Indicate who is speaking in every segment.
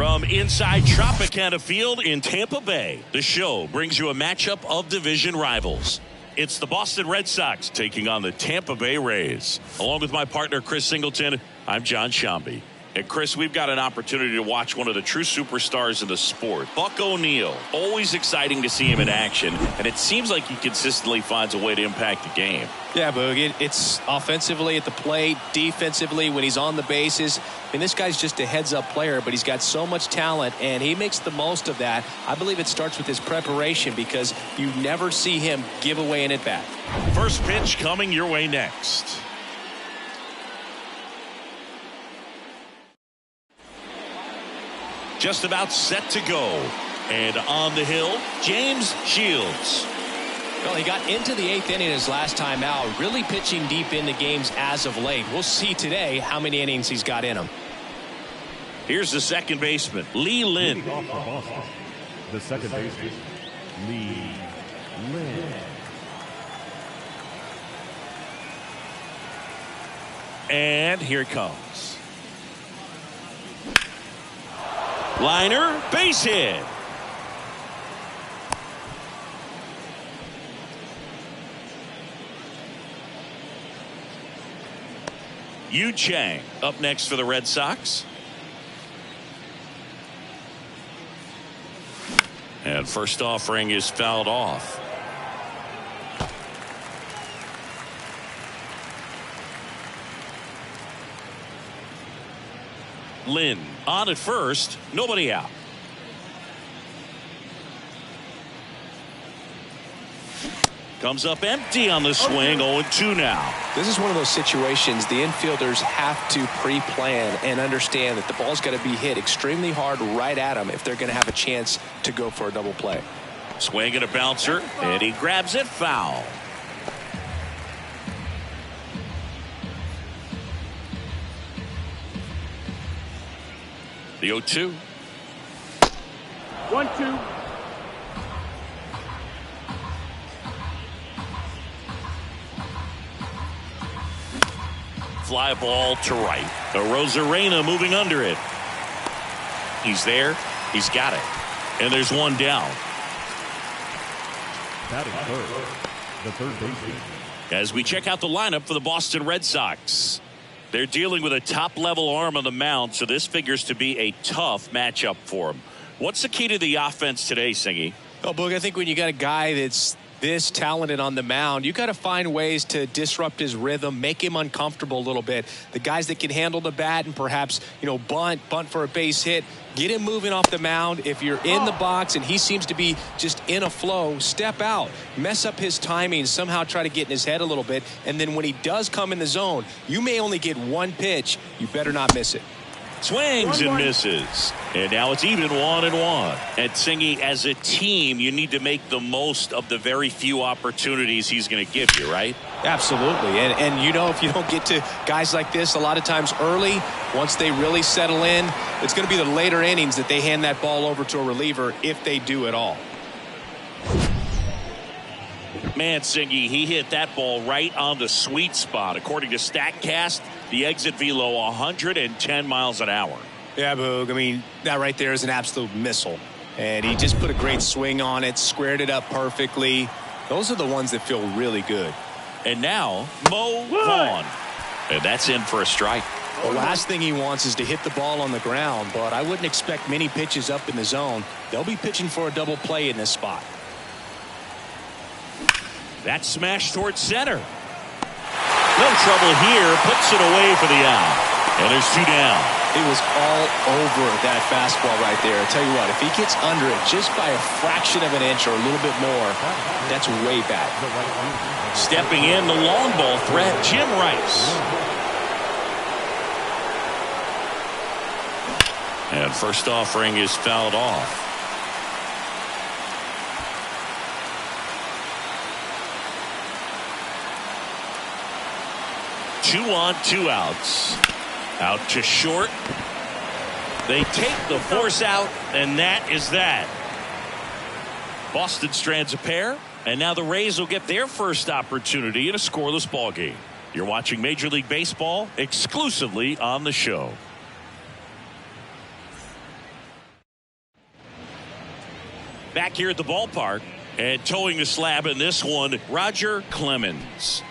Speaker 1: From inside Tropicana Field in Tampa Bay, the show brings you a matchup of division rivals. It's the Boston Red Sox taking on the Tampa Bay Rays. Along with my partner, Chris Singleton, I'm John Shambi. And Chris, we've got an opportunity to watch one of the true superstars in the sport, Buck O'Neil. Always exciting to see him in action, and it seems like he consistently finds a way to impact the game.
Speaker 2: Yeah, Boog, it's offensively at the plate, defensively when he's on the bases. I mean, this guy's just a heads-up player, but he's got so much talent, and he makes the most of that. I believe it starts with his preparation because you never see him give away an at-bat.
Speaker 1: First pitch coming your way next. Just about set to go. And on the hill, James Shields.
Speaker 2: Well, he got into the 8th inning his last time out, really pitching deep into games as of late. We'll see today how many innings he's got in him.
Speaker 1: Here's the second baseman, Lee Lin.
Speaker 3: The second baseman, Lee Lin.
Speaker 1: And here it comes. Liner, base hit. Yu Chang up next for the Red Sox. And first offering is fouled off. Lin on at first, nobody out. Comes up empty on the swing, 0-2 now.
Speaker 2: This is one of those situations the infielders have to pre-plan and understand that the ball's got to be hit extremely hard right at them if they're going to have a chance to go for a double play.
Speaker 1: Swing and a bouncer, and he grabs it foul. The 0-2.
Speaker 3: 1-2.
Speaker 1: Fly ball to right. The Rosarena moving under it. He's there. He's got it. And there's one down.
Speaker 3: Batting third. The third baseman.
Speaker 1: As we check out the lineup for the Boston Red Sox. They're dealing with a top-level arm on the mound, so this figures to be a tough matchup for them. What's the key to the offense today, Singy?
Speaker 2: Well, Boog, I think when you got a guy that's this talented on the mound, you got to find ways to disrupt his rhythm, make him uncomfortable a little bit. The guys that can handle the bat and perhaps, bunt for a base hit, get him moving off the mound. If you're in the box and he seems to be just in a flow, step out, mess up his timing, somehow try to get in his head a little bit. And then when he does come in the zone, you may only get one pitch. You better not miss it.
Speaker 1: Swings and misses. And now it's even 1-1. And Singy, as a team, you need to make the most of the very few opportunities he's going to give you, right?
Speaker 2: Absolutely. And if you don't get to guys like this a lot of times early, once they really settle in, it's going to be the later innings that they hand that ball over to a reliever if they do at all.
Speaker 1: Man, Singy, he hit that ball right on the sweet spot. According to StatCast, the exit velo 110 miles an hour.
Speaker 2: Yeah, Boog. I mean, that right there is an absolute missile. And he just put a great swing on it, squared it up perfectly. Those are the ones that feel really good.
Speaker 1: And now, Mo Vaughn. And that's in for a strike.
Speaker 2: The last thing he wants is to hit the ball on the ground, but I wouldn't expect many pitches up in the zone. They'll be pitching for a double play in this spot.
Speaker 1: That smash towards center. No trouble here. Puts it away for the out. And there's two down.
Speaker 2: It was all over that fastball right there. I tell you what, if he gets under it just by a fraction of an inch or a little bit more, that's way back.
Speaker 1: Stepping in, the long ball threat, Jim Rice. And first offering is fouled off. Two on, two outs. Out to short. They take the force out, and that is that. Boston strands a pair, and now the Rays will get their first opportunity in a scoreless ball game. You're watching Major League Baseball exclusively on the show. Back here at the ballpark and towing the slab in this one, Roger Clemens.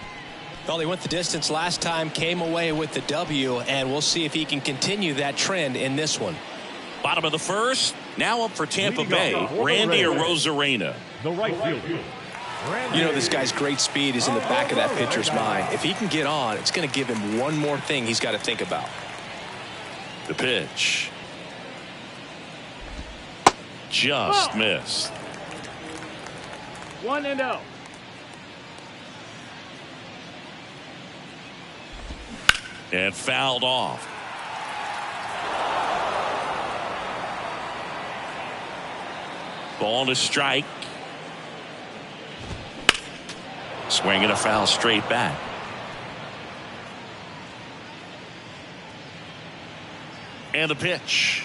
Speaker 2: Well, he went the distance last time, came away with the W, and we'll see if he can continue that trend in this one.
Speaker 1: Bottom of the first, now up for Tampa Bay, Randy Arozarena.
Speaker 3: The right fielder.
Speaker 2: You know, this guy's great speed is in the back of that pitcher's mind. If he can get on, it's going to give him one more thing he's got to think about.
Speaker 1: The pitch. Just missed.
Speaker 4: 1-0.
Speaker 1: And fouled off. Ball to strike. Swinging a foul straight back. And the pitch.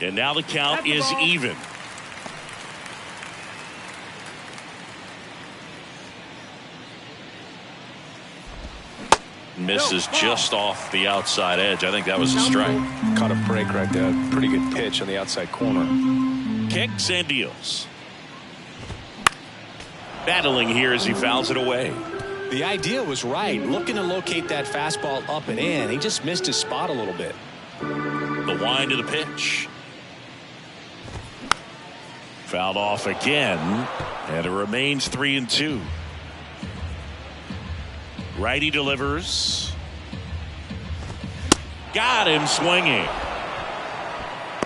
Speaker 1: And now the count is even. Misses just off the outside edge. I think that was a strike.
Speaker 2: Caught a break right there. Pretty good pitch on the outside corner.
Speaker 1: Kicks and deals. Battling here as he fouls it away.
Speaker 2: The idea was right. Looking to locate that fastball up and in. He just missed his spot a little bit.
Speaker 1: The wind of the pitch. Fouled off again. And it remains 3-2. Righty delivers. Got him swinging.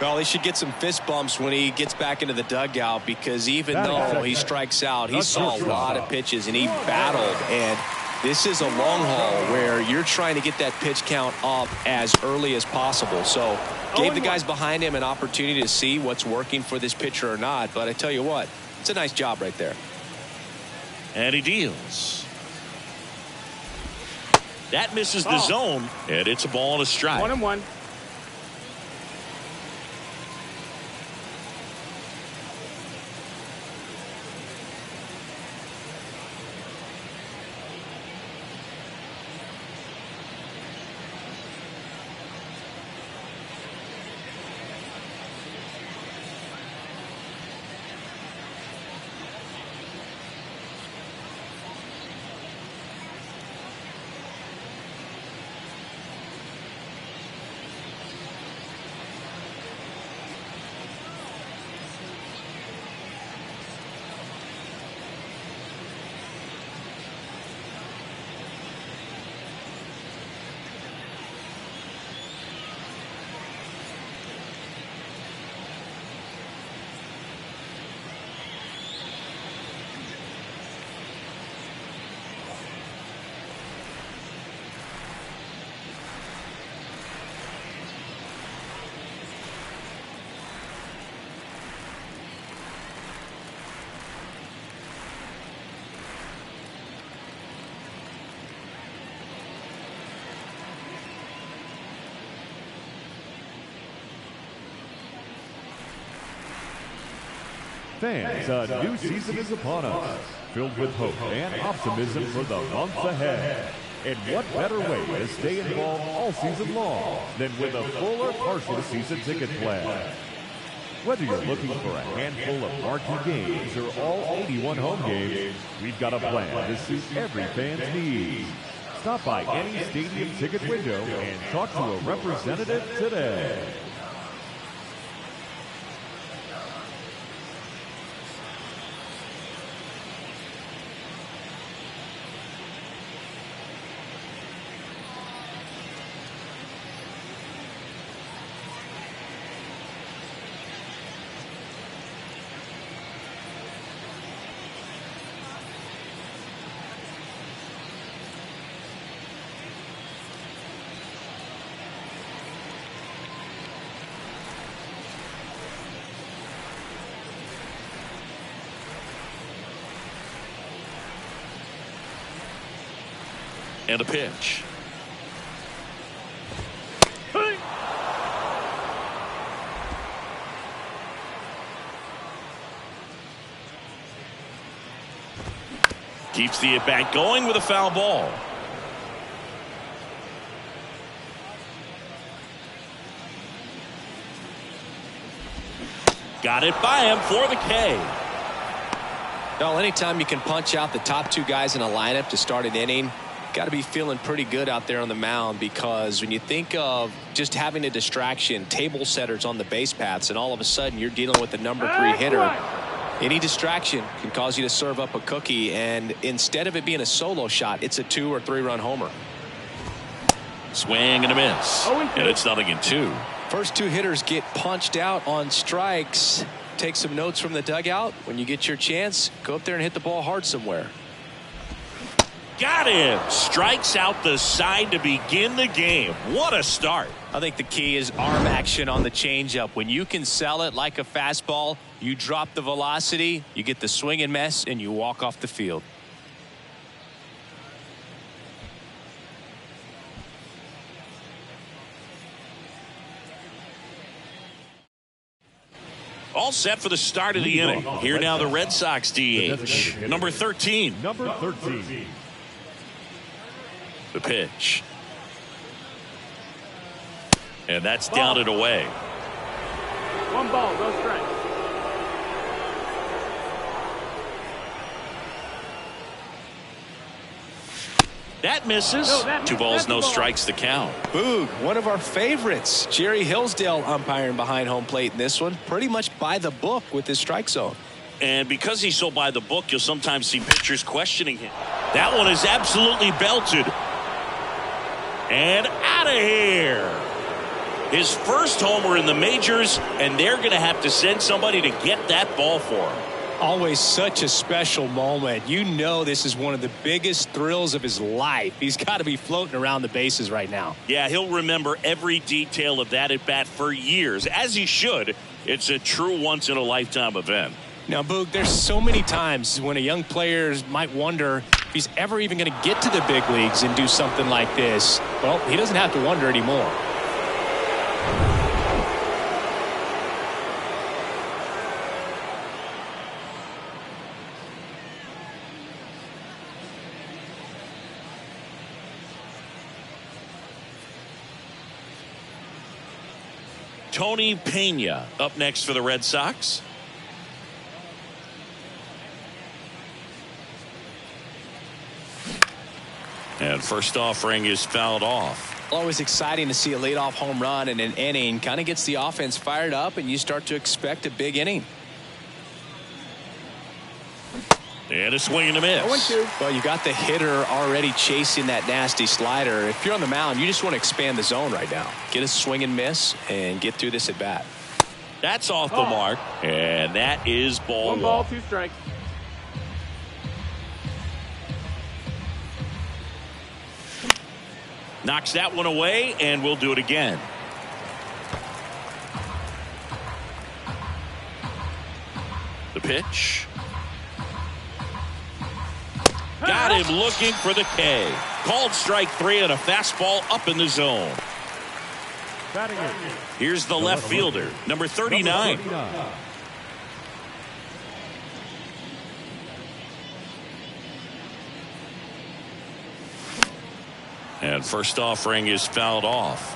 Speaker 2: Well, he should get some fist bumps when he gets back into the dugout, because even though he strikes out, he saw a lot of pitches and he battled. And this is a long haul where you're trying to get that pitch count up as early as possible. So gave the guys behind him an opportunity to see what's working for this pitcher or not. But I tell you what, it's a nice job right there.
Speaker 1: And he deals. That misses the zone, and it's a ball and a strike.
Speaker 4: 1-1.
Speaker 3: Fans, a new season is upon us, filled with hope and optimism for the months ahead. And what better way to stay involved all season long than with a full or partial season ticket plan? Whether you're looking for a handful of marquee games or all 81 home games, we've got a plan to suit every fan's needs. Stop by any stadium ticket window and talk to a representative today.
Speaker 1: And a pitch. Keeps the at-bat going with a foul ball. Got it by him for the K.
Speaker 2: Well, anytime you can punch out the top two guys in a lineup to start an inning, got to be feeling pretty good out there on the mound, because when you think of just having a distraction, table setters on the base paths, and all of a sudden you're dealing with the number 3 hitter, any distraction can cause you to serve up a cookie, and instead of it being a solo shot, it's a 2 or 3 run homer.
Speaker 1: Swing and a miss, and it's 0-2.
Speaker 2: First 2 hitters get punched out on strikes. Take some notes from the dugout. When you get your chance, go up there and hit the ball hard somewhere.
Speaker 1: Got him. Strikes out the side to begin the game. What a start.
Speaker 2: I think the key is arm action on the changeup. When you can sell it like a fastball, you drop the velocity, you get the swing and miss, and you walk off the field.
Speaker 1: All set for the start of the inning. Here now the Red Sox DH. Number 13.
Speaker 3: Number 13.
Speaker 1: The pitch. And that's down and away.
Speaker 4: 1 ball, no strike.
Speaker 1: That misses. 2 balls, no strikes to count.
Speaker 2: Boog, one of our favorites. Jerry Hillsdale umpiring behind home plate in this one. Pretty much by the book with his strike zone.
Speaker 1: And because he's so by the book, you'll sometimes see pitchers questioning him. That one is absolutely belted. And out of here. His first homer in the majors, and they're going to have to send somebody to get that ball for him.
Speaker 2: Always such a special moment. You know this is one of the biggest thrills of his life. He's got to be floating around the bases right now.
Speaker 1: Yeah, he'll remember every detail of that at bat for years, as he should. It's a true once-in-a-lifetime event.
Speaker 2: Now, Boog, there's so many times when a young player might wonder if he's ever even going to get to the big leagues and do something like this. Well, he doesn't have to wonder anymore.
Speaker 1: Tony Pena up next for the Red Sox. And first offering is fouled off.
Speaker 2: Always exciting to see a leadoff home run in an inning. Kind of gets the offense fired up, and you start to expect a big inning.
Speaker 1: And a swing and a miss.
Speaker 2: Well, you got the hitter already chasing that nasty slider. If you're on the mound, you just want to expand the zone right now. Get a swing and miss and get through this at bat.
Speaker 1: That's off the mark, and that is ball
Speaker 4: 1 ball, 2 strikes.
Speaker 1: Knocks that one away, and we'll do it again. The pitch. Got him looking for the K. Called strike 3 and a fastball up in the zone. Here's the left fielder, number 39. And first offering is fouled off.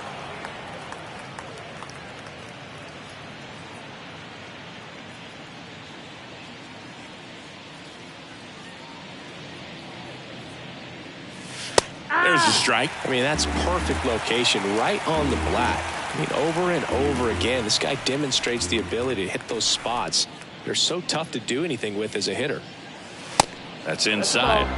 Speaker 1: There's a strike.
Speaker 2: I mean, that's perfect location right on the black. I mean, over and over again, this guy demonstrates the ability to hit those spots. They're so tough to do anything with as a hitter.
Speaker 1: That's inside.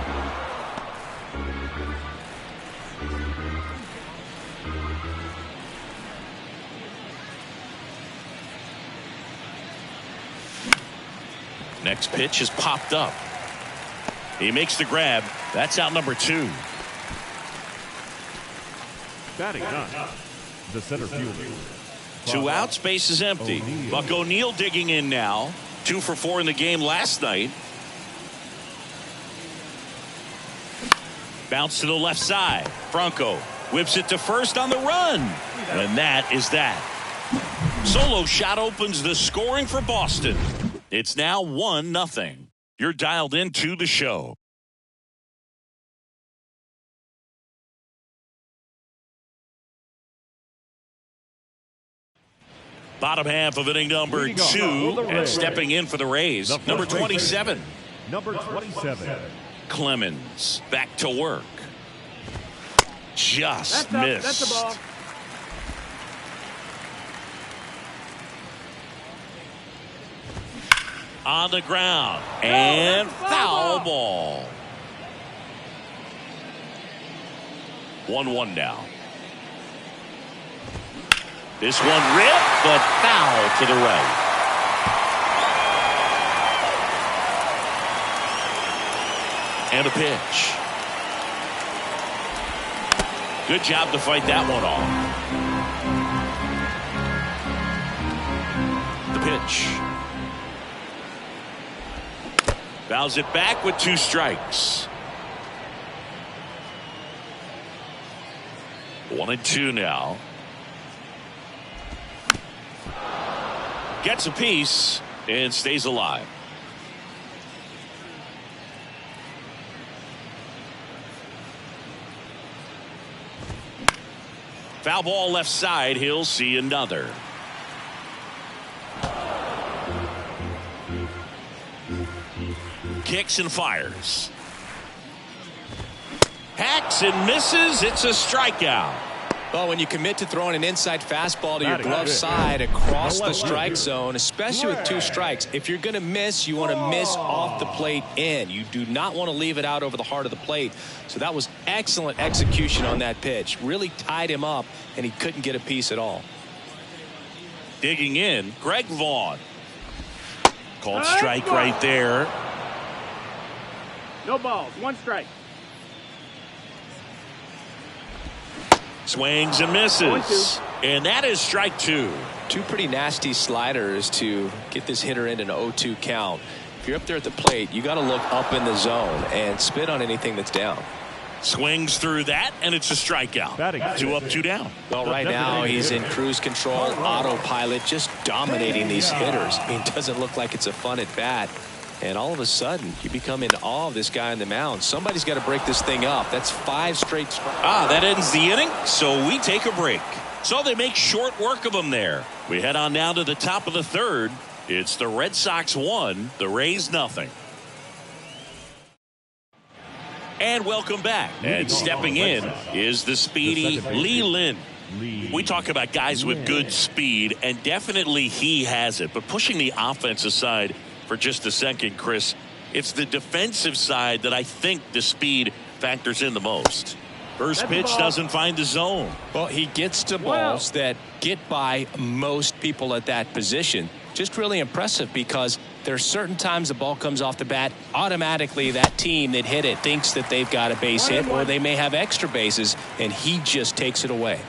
Speaker 1: Next pitch is popped up. He makes the grab. That's out number 2.
Speaker 3: Batting none. The center fielder.
Speaker 1: 2 outs, base is empty. Buck O'Neil digging in now. 2 for 4 in the game last night. Bounce to the left side. Franco whips it to first on the run. And that is that. Solo shot opens the scoring for Boston. It's now 1-0. You're dialed into the show. Bottom half of inning number 2, and stepping in for the Rays, number 27.
Speaker 3: Number 27.
Speaker 1: Clemens back to work. Just missed.
Speaker 4: That's the ball.
Speaker 1: On the ground, and foul ball. 1-1 now. This one ripped, but foul to the right. And a pitch. Good job to fight that one off. The pitch. Fouls it back with 2 strikes. 1-2 now. Gets a piece and stays alive. Foul ball left side. He'll see another. Kicks and fires. Hacks and misses. It's a strikeout.
Speaker 2: Well, when you commit to throwing an inside fastball to your glove side across the strike zone, especially with 2 strikes, if you're going to miss, you want to miss off the plate in. You do not want to leave it out over the heart of the plate. So that was excellent execution on that pitch. Really tied him up, and he couldn't get a piece at all.
Speaker 1: Digging in, Greg Vaughn. Called strike right there.
Speaker 4: No balls. 1 strike.
Speaker 1: Swings and misses. And that is strike 2.
Speaker 2: 2 pretty nasty sliders to get this hitter in an 0-2 count. If you're up there at the plate, you got to look up in the zone and spit on anything that's down.
Speaker 1: Swings through that, and it's a strikeout. 2 up, 2 down.
Speaker 2: Well, right now he's in cruise control, autopilot, just dominating these hitters. I mean, it doesn't look like it's a fun at bat. And all of a sudden, you become in awe of this guy on the mound. Somebody's got to break this thing up. That's 5 straight strikes.
Speaker 1: That ends the inning, so we take a break. So they make short work of him there. We head on now to the top of the 3rd. It's the Red Sox 1, the Rays nothing. And welcome back. And stepping in is the speedy Lee Lin. We talk about guys with good speed, and definitely he has it. But pushing the offense aside for just a second, Chris, it's the defensive side that I think the speed factors in the most. First pitch doesn't find the zone.
Speaker 2: Well, he gets to balls that get by most people at that position. Just really impressive, because there are certain times the ball comes off the bat, automatically that team that hit it thinks that they've got a base hit, or they may have extra bases, and he just takes it away.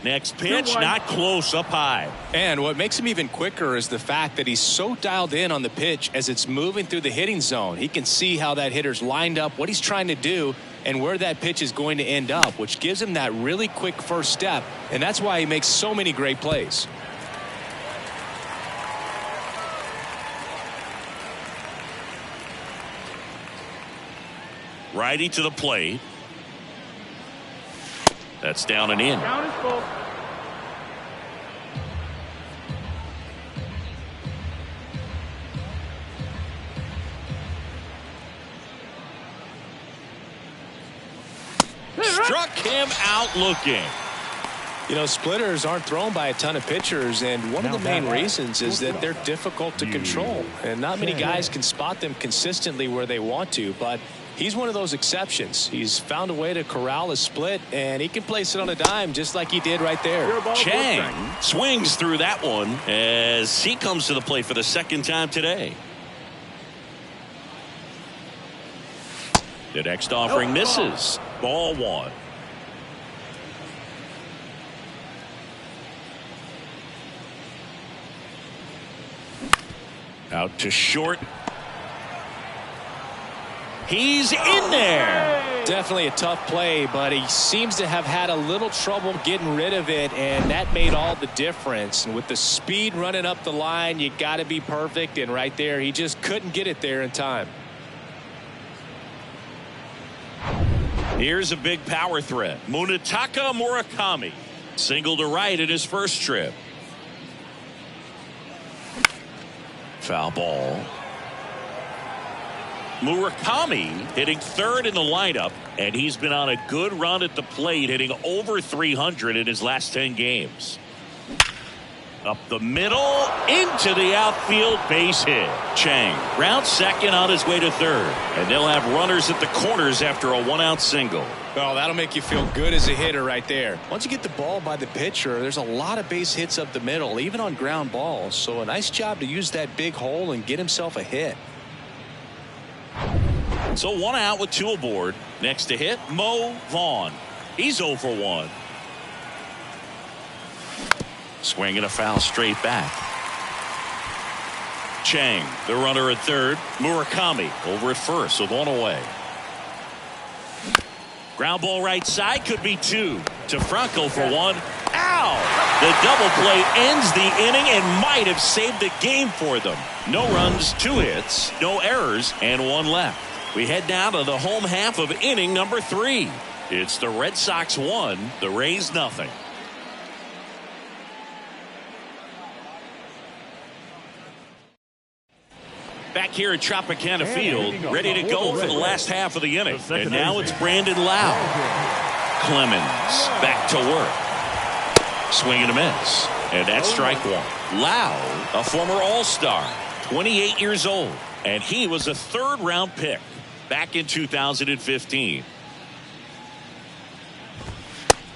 Speaker 1: Next pitch, not close, up high.
Speaker 2: And what makes him even quicker is the fact that he's so dialed in on the pitch as it's moving through the hitting zone. He can see how that hitter's lined up, what he's trying to do, and where that pitch is going to end up, which gives him that really quick first step. And that's why he makes so many great plays.
Speaker 1: Righty to the plate. That's down and in.
Speaker 4: Count is full.
Speaker 1: Struck him out looking.
Speaker 2: You know, splitters aren't thrown by a ton of pitchers, and one of the main reasons is that they're difficult to control, and not many guys can spot them consistently where they want to, but he's one of those exceptions. He's found a way to corral a split, and he can place it on a dime just like he did right there.
Speaker 1: Chang swings through that one as he comes to the plate for the second time today. The next offering misses. Ball 1. Out to short. He's in there.
Speaker 2: Definitely a tough play, but he seems to have had a little trouble getting rid of it, and that made all the difference. And with the speed running up the line, you got to be perfect, and right there he just couldn't get it there in time.
Speaker 1: Here's a big power threat. Munetaka Murakami. Single to right in his first trip. Foul ball. Murakami hitting third in the lineup, and he's been on a good run at the plate, hitting over 300 in his last 10 games. Up the middle, into the outfield, base hit. Chang rounds second on his way to third, and they'll have runners at the corners after a one-out single.
Speaker 2: Well, that'll make you feel good as a hitter right there. Once you get the ball by the pitcher, there's a lot of base hits up the middle, even on ground balls. So a nice job to use that big hole and get himself a hit.
Speaker 1: So 1 out with 2 aboard. Next to hit, Mo Vaughn. He's 0 for 1. Swinging a foul straight back. Chang, the runner at third. Murakami over at first with 1 away. Ground ball right side, could be 2 to Franco for 1. Ow! The double play ends the inning and might have saved the game for them. No runs, 2 hits, no errors, and 1 left. We head down to the home half of inning number 3. It's the Red Sox 1, the Rays nothing. Back here at Tropicana Field, ready to go for the last half of the inning. And now it's Brandon Lau. Clemens back to work. Swing and a miss. And that's strike 1. Lau, a former All-Star, 28 years old. And he was a 3rd-round pick back in 2015.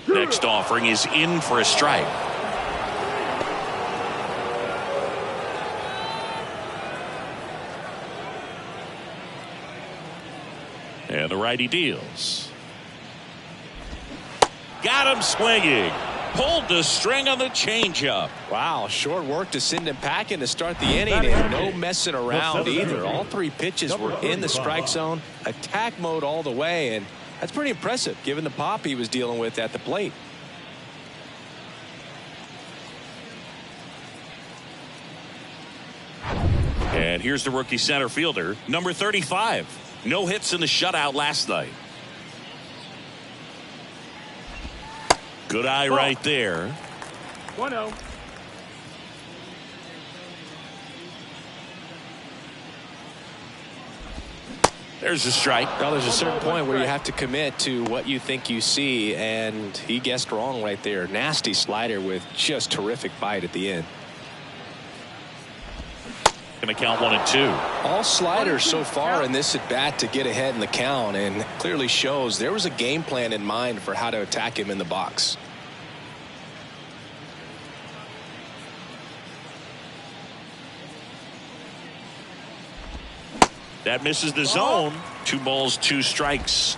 Speaker 1: Next offering is in for a strike. And the righty deals. Got him swinging. Pulled the string on the changeup.
Speaker 2: Wow, short work to send him packing to start the inning, and no messing around either. All 3 pitches were in the strike zone, attack mode all the way, and that's pretty impressive given the pop he was dealing with at the plate.
Speaker 1: And here's the rookie center fielder, number 35. No hits in the shutout last night. Good eye right there.
Speaker 4: 1-0.
Speaker 1: There's a strike.
Speaker 2: Well, there's a certain point where you have to commit to what you think you see, and he guessed wrong right there. Nasty slider with just terrific bite at the end.
Speaker 1: Going to count 1 and 2.
Speaker 2: All sliders so far in this at bat to get ahead in the count, and clearly shows there was a game plan in mind for how to attack him in the box.
Speaker 1: That misses the zone. 2 balls, 2 strikes.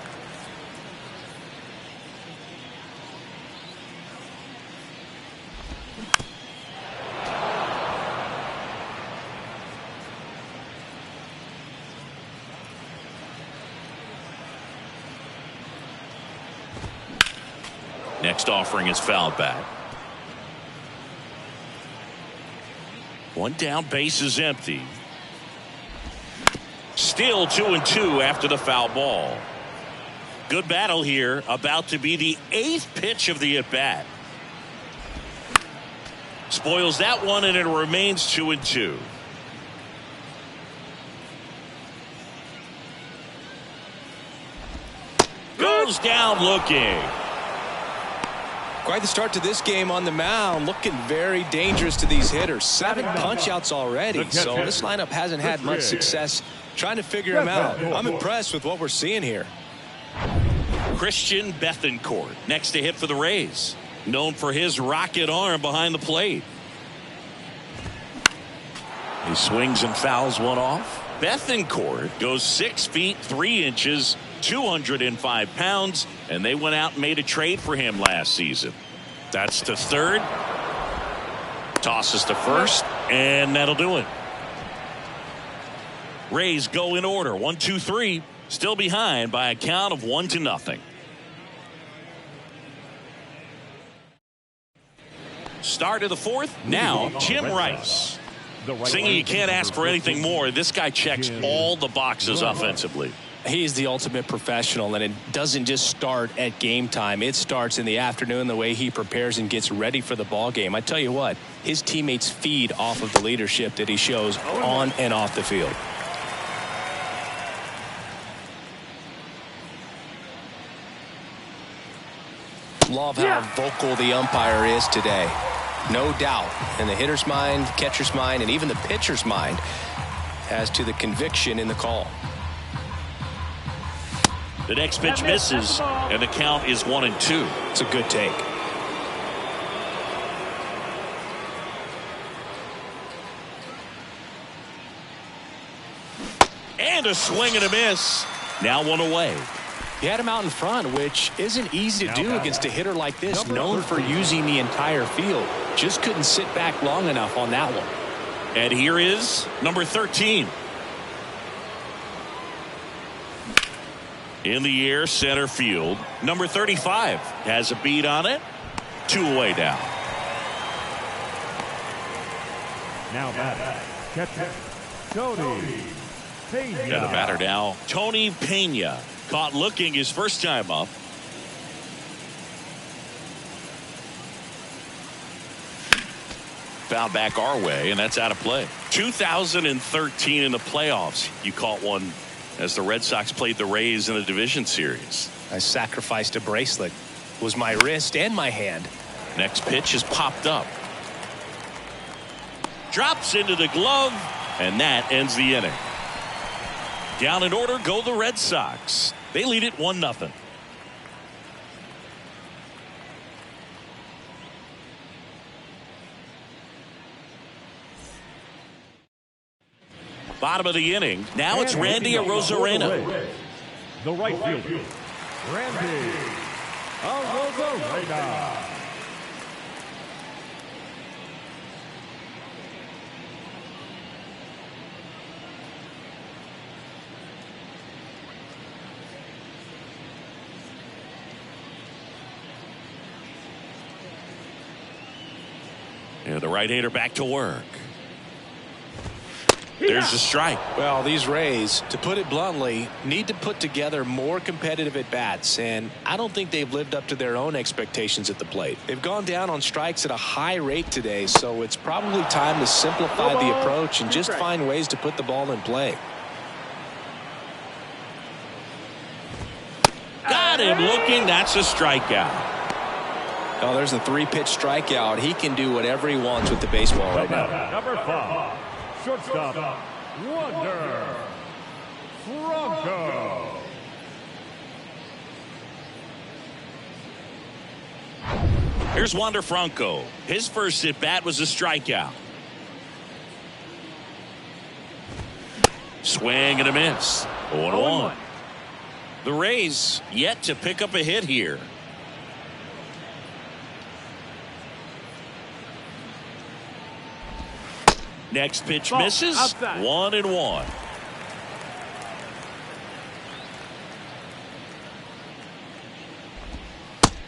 Speaker 1: Next offering is fouled back. 1 down, base is empty. Still 2 and 2 after the foul ball. Good battle here. About to be the 8th pitch of the at bat. Spoils that one, and it remains 2 and 2. Goes down looking.
Speaker 2: Quite the start to this game on the mound, looking very dangerous to these hitters. 7 punch-outs already, so this lineup hasn't had much success trying to figure him out. I'm impressed with what we're seeing here.
Speaker 1: Christian Bethancourt next to hit for the Rays, known for his rocket arm behind the plate. He swings and fouls one off. Bethancourt goes 6 feet 3 inches, 205 pounds, and they went out and made a trade for him last season. That's to third. Tosses to first, and that'll do it. Rays go in order. 1, 2, 3. Still behind by a count of 1-0. Start of the 4th. Now Jim Rice. Singing, you can't ask for anything more. This guy checks all the boxes offensively.
Speaker 2: He's the ultimate professional, and it doesn't just start at game time. It starts in the afternoon, the way he prepares and gets ready for the ball game. I tell you what, his teammates feed off of the leadership that he shows on and off the field. Love how vocal the umpire is today. No doubt in the hitter's mind, catcher's mind, and even the pitcher's mind as to the conviction in the call.
Speaker 1: The next pitch misses, and the count is 1-2.
Speaker 2: It's a good take.
Speaker 1: And a swing and a miss. Now one away.
Speaker 2: He had him out in front, which isn't easy to do against a hitter like this, known for using the entire field. Just couldn't sit back long enough on that one.
Speaker 1: And here is number 13. In the air, center field. Number 35 has a beat on it. 2 away now.
Speaker 3: Now batter, catcher, Tony Pena.
Speaker 1: And the batter now, Tony Pena. Caught looking his first time up. Foul back our way, and that's out of play. 2013 in the playoffs, you caught one as the Red Sox played the Rays in the division series.
Speaker 2: I sacrificed a bracelet. It was my wrist and my hand.
Speaker 1: Next pitch is popped up. Drops into the glove, and that ends the inning. Down in order go the Red Sox. They lead it 1-0. Bottom of the inning. Now it's Randy Arozarena.
Speaker 3: The right fielder, Randy Arozarena.
Speaker 1: Yeah, the right-hander back to work. There's a strike.
Speaker 2: Well, these Rays, to put it bluntly, need to put together more competitive at-bats, and I don't think they've lived up to their own expectations at the plate. They've gone down on strikes at a high rate today, so it's probably time to simplify the approach and just find ways to put the ball in play.
Speaker 1: Got him looking. That's a strikeout.
Speaker 2: Oh, there's a 3-pitch strikeout. He can do whatever he wants with the baseball right now.
Speaker 3: Number 5, shortstop, Wander Franco.
Speaker 1: Here's Wander Franco. His first at-bat was a strikeout. Swing and a miss. 0-1. The Rays yet to pick up a hit here. Next pitch misses.
Speaker 4: Outside.
Speaker 1: 1-1.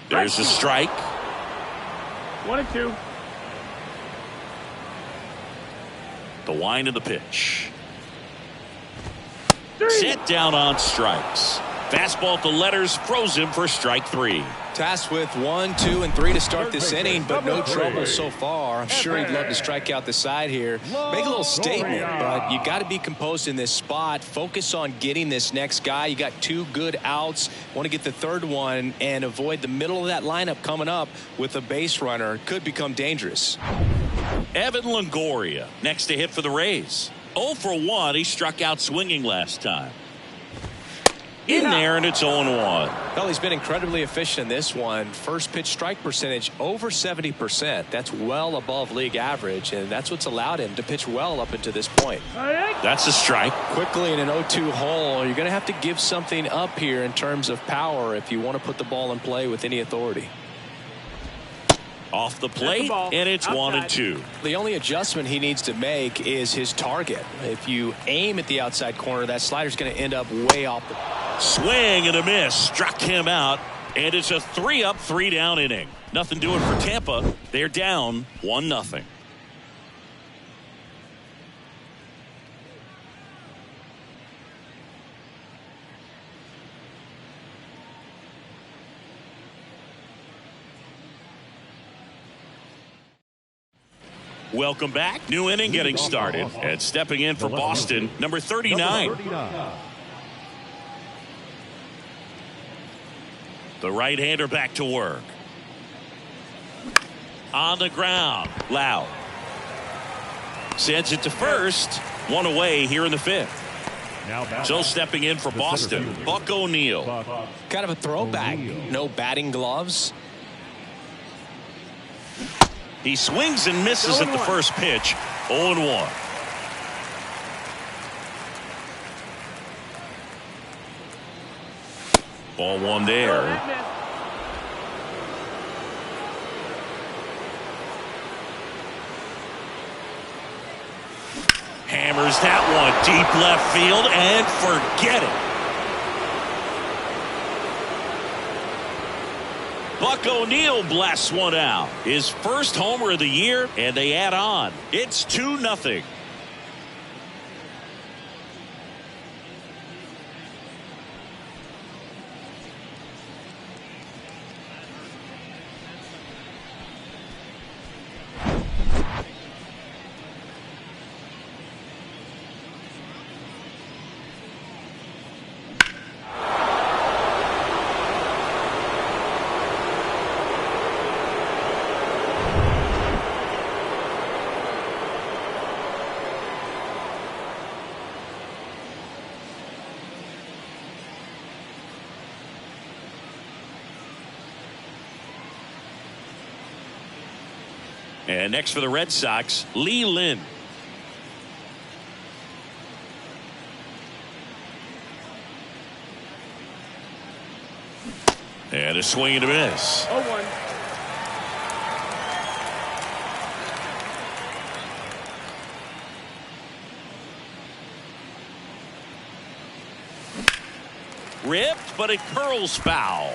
Speaker 1: There's a strike.
Speaker 4: 1-2.
Speaker 1: The wind of the pitch.
Speaker 4: 3.
Speaker 1: Set down on strikes. Fastball to letters froze him for strike 3.
Speaker 2: Tasked with 1, 2, and 3 to start this inning, but no trouble so far. I'm sure he'd love to strike out the side here. Make a little statement, but you got to be composed in this spot. Focus on getting this next guy. You got 2 good outs. Want to get the 3rd one and avoid the middle of that lineup coming up with a base runner. Could become dangerous.
Speaker 1: Evan Longoria next to hit for the Rays. 0 for 1. He struck out swinging last time. In there, and it's 0-1.
Speaker 2: Well, he's been incredibly efficient in this one. First pitch strike percentage over 70%. That's well above league average, and that's what's allowed him to pitch well up until this point.
Speaker 1: That's a strike.
Speaker 2: Quickly in an 0-2 hole, you're going to have to give something up here in terms of power if you want to put the ball in play with any authority.
Speaker 1: Off the plate, and it's 1-2.
Speaker 2: The only adjustment he needs to make is his target. If you aim at the outside corner, that slider's going to end up way off the...
Speaker 1: Swing and a miss. Struck him out, and it's a 3-up, 3-down inning. Nothing doing for Tampa. They're down 1-0. Welcome back. New inning getting started. And stepping in for Boston, number 39. The right-hander back to work. On the ground. Loud. Sends it to first. One away here in the fifth. So stepping in for Boston, Buck O'Neil.
Speaker 2: Kind of a throwback. No batting gloves.
Speaker 1: He swings and misses at the first pitch. 0-1. Ball one there. Hammers that one deep left field and forget it. Buck O'Neil blasts one out. His first homer of the year, and they add on. It's 2-0. And next for the Red Sox, Lee Lin. And a swing and a miss.
Speaker 4: 0-1.
Speaker 1: Ripped, but it curls foul.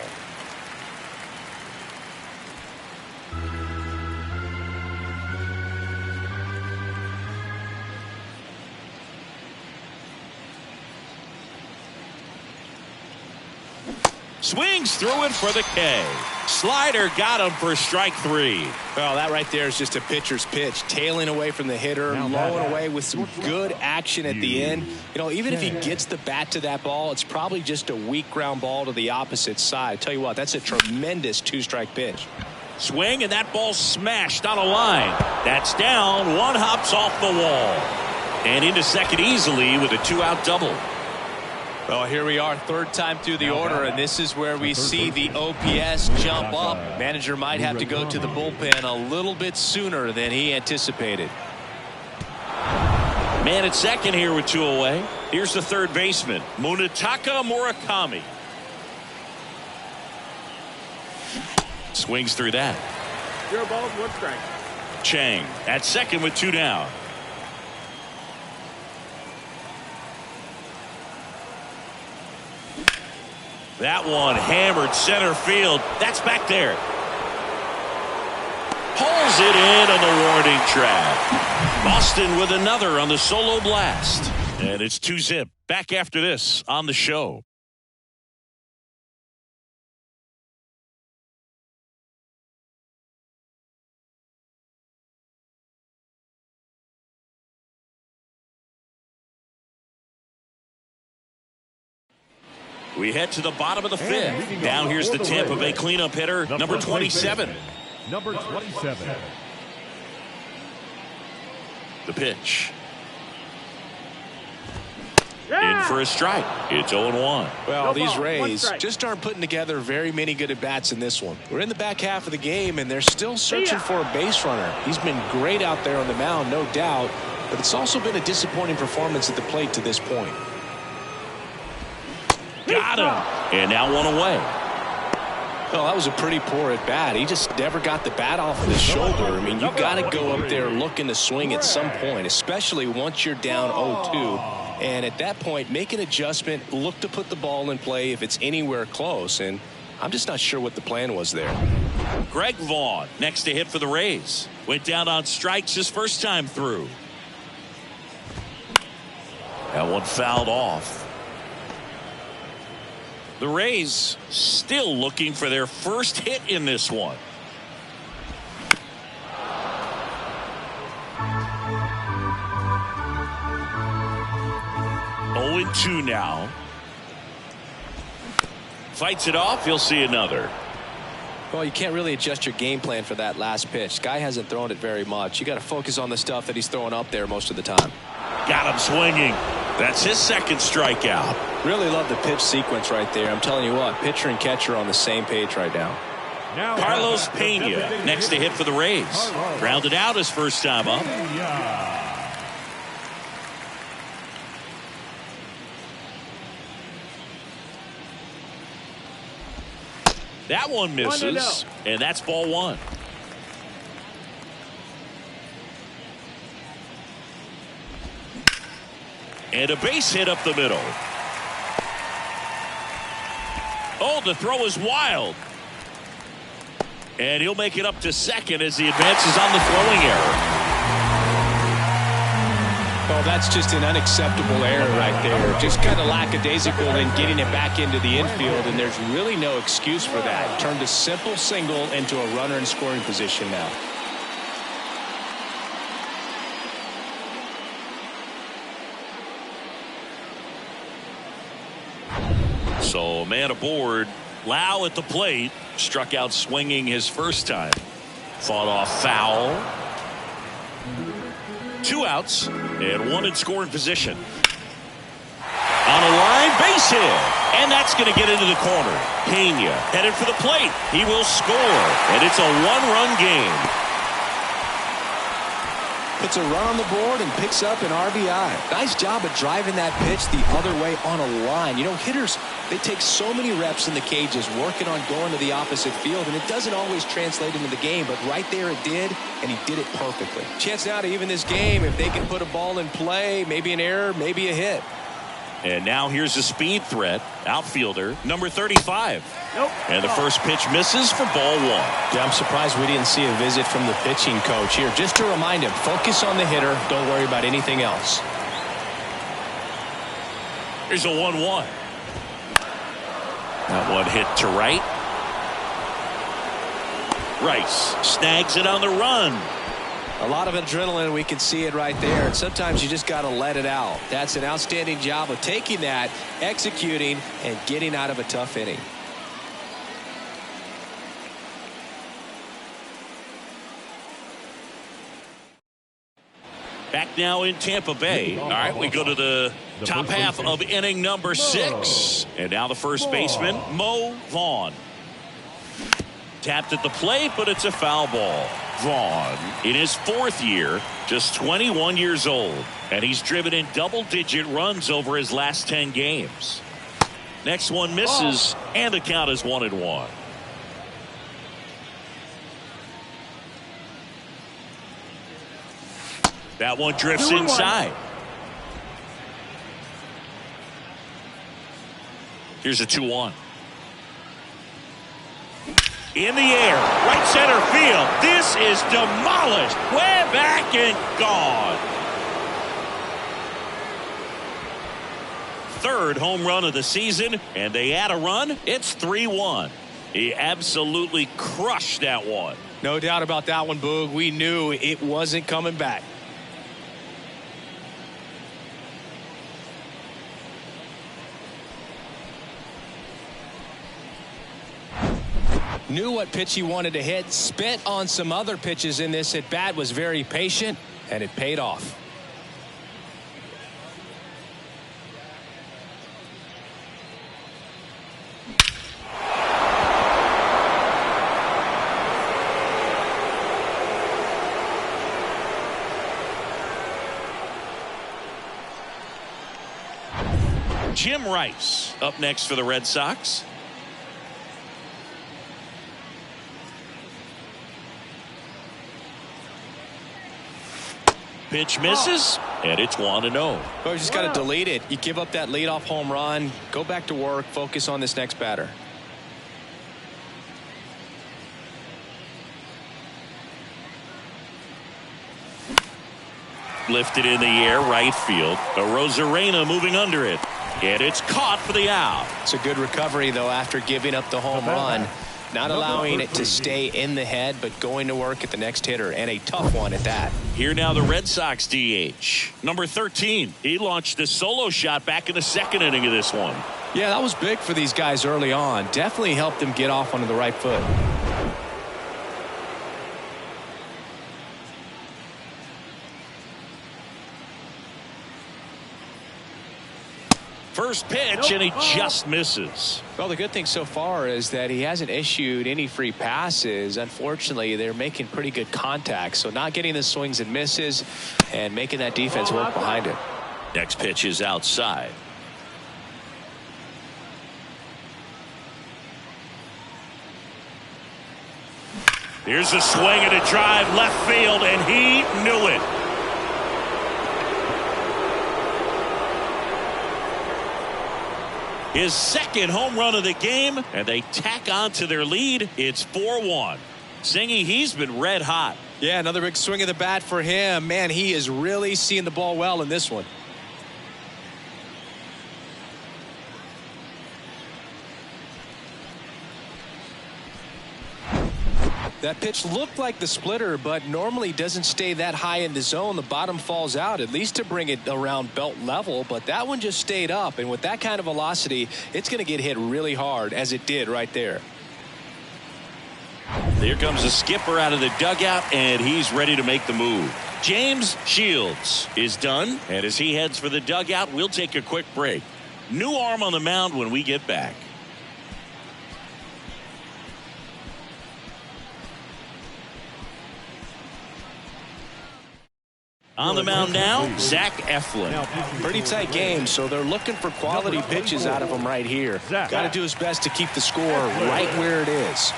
Speaker 1: Swings through it for the K. Slider got him for strike 3.
Speaker 2: Well, that right there is just a pitcher's pitch. Tailing away from the hitter, blowing away with some good action at the end. You know, even if he gets the bat to that ball, it's probably just a weak ground ball to the opposite side. I tell you what, that's a tremendous 2-strike pitch.
Speaker 1: Swing, and that ball smashed on a line. That's down. One hops off the wall. And into second easily with a 2-out double.
Speaker 2: Well, here we are, third time through the order, and this is where we see the OPS jump up. Manager might have to go to the bullpen a little bit sooner than he anticipated.
Speaker 1: Man at second here with 2 away. Here's the third baseman, Munetaka Murakami. Swings through that.
Speaker 4: 0 balls, 1 strike.
Speaker 1: Chang at second with 2 down. That one hammered center field. That's back there. Pulls it in on the warning track. Boston with another on the solo blast. And it's 2-0. Back after this on the show. We head to the bottom of the fifth. Now here's the Tampa Bay cleanup hitter, number 27.
Speaker 3: Number 27.
Speaker 1: The pitch. In for a strike. It's 0-1.
Speaker 2: Well, these Rays just aren't putting together very many good at-bats in this one. We're in the back half of the game, and they're still searching for a base runner. He's been great out there on the mound, no doubt, but it's also been a disappointing performance at the plate to this point.
Speaker 1: Got him. And now one away.
Speaker 2: Well, that was a pretty poor at bat. He just never got the bat off of his shoulder. I mean, you got to go up there looking to swing at some point, especially once you're down 0-2. And at that point, make an adjustment, look to put the ball in play if it's anywhere close. And I'm just not sure what the plan was there.
Speaker 1: Greg Vaughn next to hit for the Rays. Went down on strikes his first time through. That one fouled off. The Rays still looking for their first hit in this one. 0-2 now. Fights it off. He'll see another.
Speaker 2: Well, you can't really adjust your game plan for that last pitch. Guy hasn't thrown it very much. You got to focus on the stuff that he's throwing up there most of the time.
Speaker 1: Got him swinging. That's his second strikeout.
Speaker 2: Really love the pitch sequence right there. I'm telling you what, pitcher and catcher are on the same page right now.
Speaker 1: Carlos Pena next to hit for the Rays. Grounded out his first time up. That one misses, and that's ball one. And a base hit up the middle. Oh, the throw is wild. And he'll make it up to second as he advances on the throwing error.
Speaker 2: Well, that's just an unacceptable error right there. Just kind of lackadaisical in getting it back into the infield, and there's really no excuse for that. Turned a simple single into a runner in scoring position now.
Speaker 1: So, man aboard. Lau at the plate. Struck out swinging his first time. Fought off foul. 2 outs and 1 in scoring position. On a line, base hit. And that's going to get into the corner. Pena headed for the plate. He will score. And it's a 1-run game.
Speaker 2: Puts a run on the board and picks up an RBI. Nice job of driving that pitch the other way on a line. You know, hitters, they take so many reps in the cages working on going to the opposite field, and it doesn't always translate into the game, but right there it did, and he did it perfectly. Chance now to even this game if they can put a ball in play, maybe an error, maybe a hit.
Speaker 1: And now here's a speed threat. Outfielder, number 35.
Speaker 4: Nope.
Speaker 1: And the first pitch misses for ball 1.
Speaker 2: Yeah, I'm surprised we didn't see a visit from the pitching coach here. Just to remind him, focus on the hitter. Don't worry about anything else.
Speaker 1: Here's a 1-1. That one hit to right. Rice snags it on the run.
Speaker 2: A lot of adrenaline, we can see it right there. And sometimes you just got to let it out. That's an outstanding job of taking that, executing, and getting out of a tough inning.
Speaker 1: Back now in Tampa Bay. All right, we go to the top half of inning number 6. And now the first baseman, Mo Vaughn. Tapped at the plate, but it's a foul ball. Vaughn, in his 4th year, just 21 years old, and he's driven in double-digit runs over his last 10 games. Next one misses, and the count is 1-1. That one drifts inside. Here's a 2-1. In the air, right center field. This is demolished. Way back and gone. 3rd home run of the season, and they add a run. It's 3-1. He absolutely crushed that one.
Speaker 2: No doubt about that one, Boog. We knew it wasn't coming back. Knew what pitch he wanted to hit, spent on some other pitches in this at bat, was very patient, and it paid off.
Speaker 1: Jim Rice up next for the Red Sox. Pitch misses, and it's 1-0.
Speaker 2: Well, you just got to delete it. You give up that leadoff home run, go back to work, focus on this next batter.
Speaker 1: Lifted in the air, right field. Arozarena moving under it. And it's caught for the out.
Speaker 2: It's a good recovery, though, after giving up the home run. not allowing it to stay in the head, but going to work at the next hitter, and a tough one at that.
Speaker 1: Here now the Red Sox DH. Number 13. He launched a solo shot back in the second inning of this one.
Speaker 2: Yeah, that was big for these guys early on. Definitely helped them get off onto the right foot.
Speaker 1: First pitch, and he just misses.
Speaker 2: Well, the good thing so far is that he hasn't issued any free passes. Unfortunately, they're making pretty good contact, so not getting the swings and misses and making that defense work behind it.
Speaker 1: Next pitch is outside. Here's a swing and a drive left field, and he knew it. His second home run of the game, and they tack on to their lead. It's 4-1. Singy, he's been red hot.
Speaker 2: Yeah, another big swing of the bat for him. Man, he is really seeing the ball well in this one. That pitch looked like the splitter, but normally doesn't stay that high in the zone. The bottom falls out, at least to bring it around belt level, but that one just stayed up, and with that kind of velocity, it's going to get hit really hard, as it did right there.
Speaker 1: Here comes the skipper out of the dugout, and he's ready to make the move. James Shields is done, and as he heads for the dugout, we'll take a quick break. New arm on the mound when we get back. On the mound now, Zach Eflin.
Speaker 2: Pretty tight game, so they're looking for quality pitches out of him right here. Got to do his best to keep the score right where it is.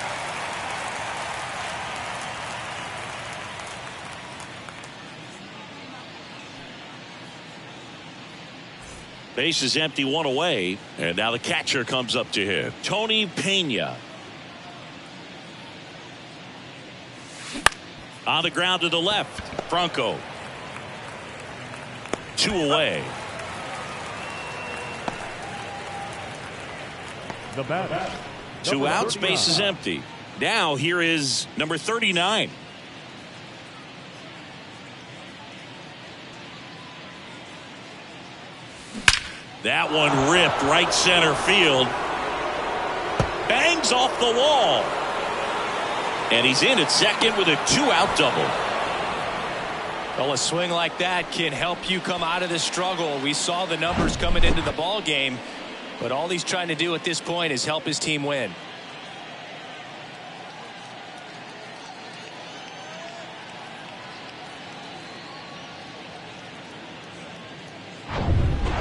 Speaker 1: Base is empty, one away, and now the catcher comes up to him. Tony Pena. On the ground to the left, Franco. 2 away.
Speaker 3: The batter.
Speaker 1: 2 outs, base is empty. Now here is number 39. That one ripped right center field. Bangs off the wall. And he's in at second with a 2-out double.
Speaker 2: Well, a swing like that can help you come out of the struggle. We saw the numbers coming into the ball game, but all he's trying to do at this point is help his team win.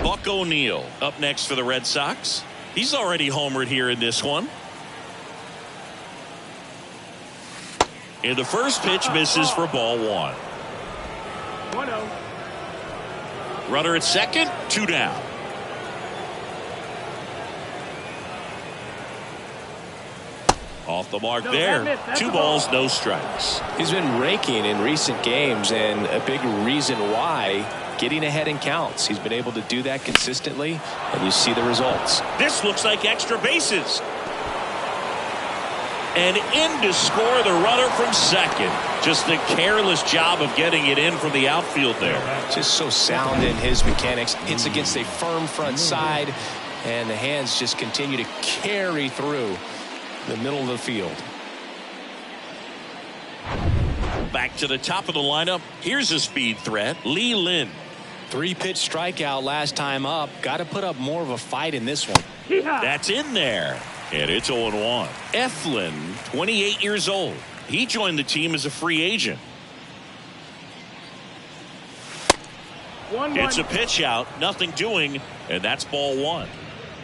Speaker 1: Buck O'Neil up next for the Red Sox. He's already homered here in this one. And the first pitch misses for ball 1.
Speaker 4: 1-0.
Speaker 1: Runner at second, 2 down. Off the mark there. 2 balls, no strikes.
Speaker 2: He's been raking in recent games, and a big reason why, getting ahead in counts. He's been able to do that consistently, and you see the results.
Speaker 1: This looks like extra bases. And in to score the runner from second. Just a careless job of getting it in from the outfield there.
Speaker 2: Just so sound in his mechanics. Hits against a firm front side, and the hands just continue to carry through the middle of the field.
Speaker 1: Back to the top of the lineup. Here's a speed threat, Lee Lin.
Speaker 2: 3-pitch strikeout last time up. Got to put up more of a fight in this one.
Speaker 1: That's in there. And it's 0-1. Eflin, 28 years old. He joined the team as a free agent. It's a pitch out, nothing doing, and that's ball 1.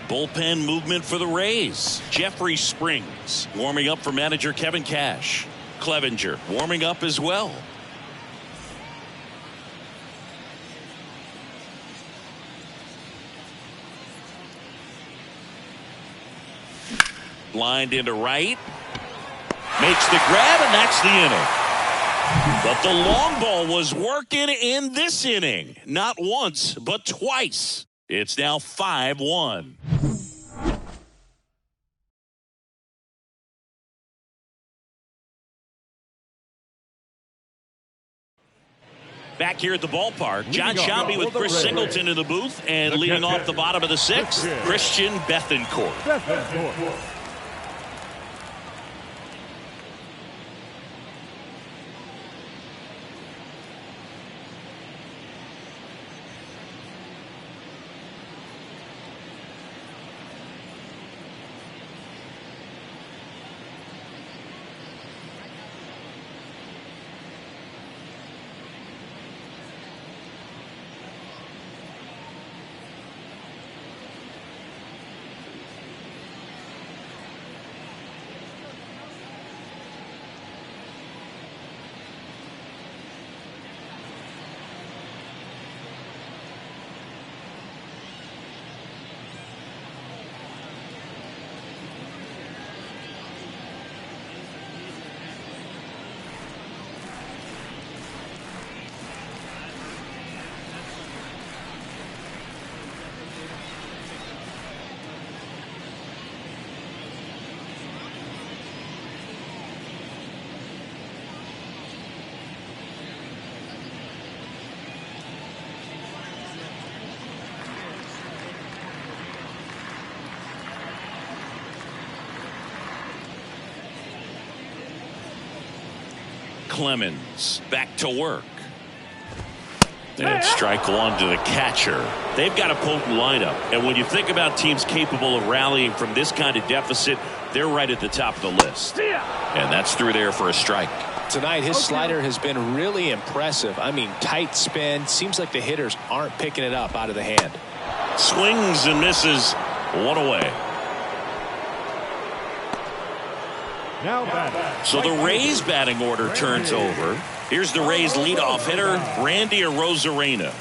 Speaker 1: Bullpen movement for the Rays. Jeffrey Springs warming up for manager Kevin Cash. Clevenger warming up as well. Lined into right. Makes the grab, and that's the inning. But the long ball was working in this inning. Not once, but twice. It's now 5-1. Back here at the ballpark, John
Speaker 3: Leading off
Speaker 1: Shambi with
Speaker 3: for the
Speaker 1: Chris
Speaker 3: Rays.
Speaker 1: Singleton in the booth, and leading off the bottom of the sixth, Christian Bethancourt. Clemens back to work. And strike one to the catcher. They've got a potent lineup. And when you think about teams capable of rallying from this kind of deficit, they're right at the top of the list. And that's through there for a strike.
Speaker 2: Tonight, his slider has been really impressive. I mean, tight spin. Seems like the hitters aren't picking it up out of the hand.
Speaker 1: Swings and misses. One away.
Speaker 3: Now batting.
Speaker 1: So the Rays batting order turns over. Here's the Rays leadoff hitter, Randy Arozarena.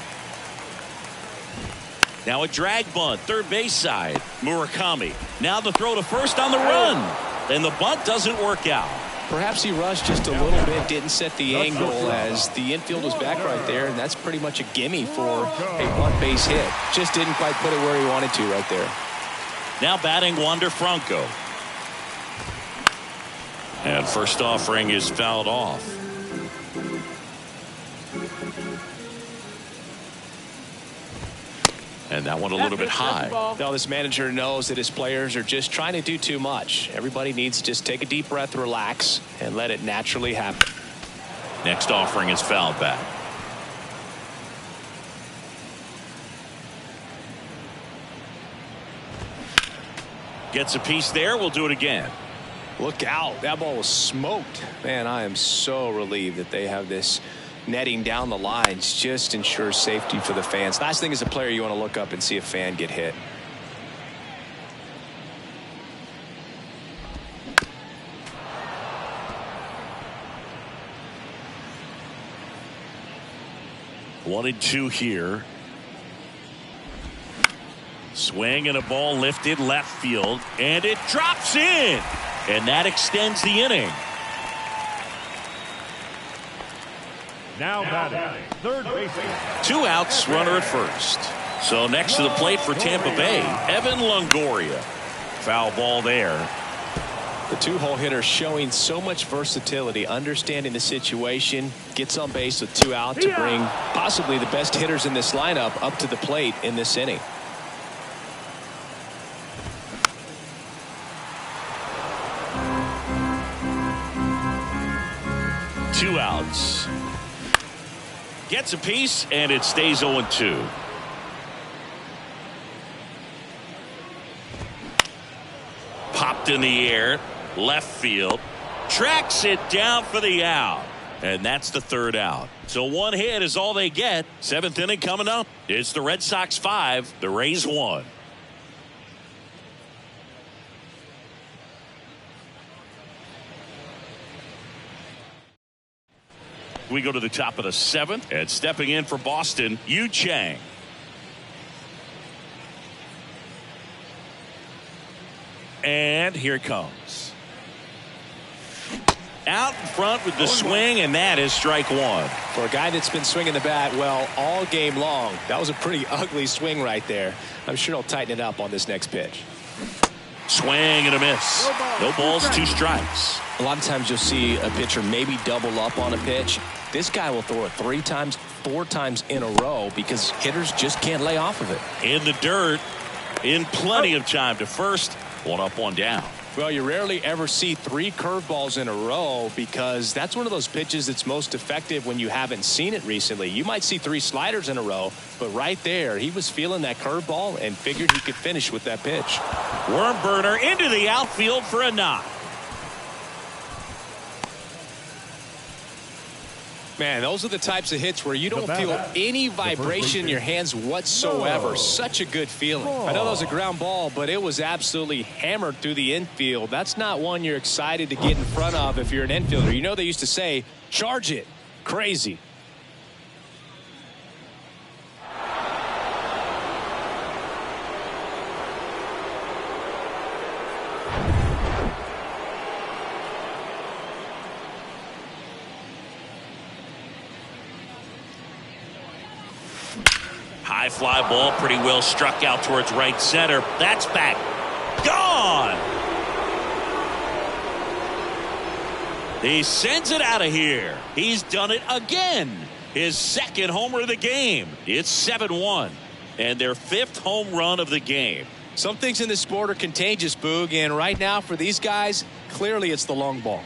Speaker 1: Now a drag bunt, third base side, Murakami. Now the throw to first on the run. And the bunt doesn't work out.
Speaker 2: Perhaps he rushed just a little bit, didn't set the angle as the infield was back right there, and that's pretty much a gimme for a bunt base hit. Just didn't quite put it where he wanted to right there.
Speaker 1: Now batting Wander Franco. And first offering is fouled off. And that one a little bit high.
Speaker 2: Now this manager knows that his players are just trying to do too much. Everybody needs to just take a deep breath, relax, and let it naturally happen.
Speaker 1: Next offering is fouled back. Gets a piece there. We'll do it again.
Speaker 2: Look out. That ball was smoked. Man, I am so relieved that they have this netting down the lines. Just ensures safety for the fans. Last thing as a player, you want to look up and see a fan get hit.
Speaker 1: One and two here. Swing and a ball lifted left field, and it drops in. And that extends the inning.
Speaker 3: Now batting, third baseman.
Speaker 1: 2 outs, runner at first. So next to the plate for Tampa Bay, Evan Longoria. Foul ball there.
Speaker 2: The two-hole hitter showing so much versatility, understanding the situation, gets on base with 2 out to bring possibly the best hitters in this lineup up to the plate in this inning.
Speaker 1: Two outs. Gets a piece, and it stays 0-2. Popped in the air, left field. Tracks it down for the out. And that's the third out. So one hit is all they get. 7th inning coming up. It's the Red Sox 5, the Rays 1. We go to the top of the 7th, and stepping in for Boston, Yu Chang. And here it comes. Out in front with the swing, and that is strike one.
Speaker 2: For a guy that's been swinging the bat well all game long, that was a pretty ugly swing right there. I'm sure he'll tighten it up on this next pitch.
Speaker 1: Swing and a miss. No balls, 2 strikes.
Speaker 2: A lot of times you'll see a pitcher maybe double up on a pitch. This guy will throw it 3 times, 4 times in a row because hitters just can't lay off of it.
Speaker 1: In the dirt, in plenty of time to first. 1 up, 1 down.
Speaker 2: Well, you rarely ever see 3 curveballs in a row because that's one of those pitches that's most effective when you haven't seen it recently. You might see 3 sliders in a row, but right there, he was feeling that curveball and figured he could finish with that pitch.
Speaker 1: Worm burner into the outfield for a knock.
Speaker 2: Man, those are the types of hits where you don't feel any vibration in your hands whatsoever. Such a good feeling. I know that was a ground ball, but it was absolutely hammered through the infield. That's not one you're excited to get in front of if you're an infielder. You know they used to say, charge it. Crazy.
Speaker 1: High fly ball, pretty well struck out towards right center. That's back. Gone. He sends it out of here. He's done it again. His 2nd homer of the game. It's 7-1. And their 5th home run of the game.
Speaker 2: Some things in this sport are contagious, Boog, and right now for these guys, clearly it's the long ball.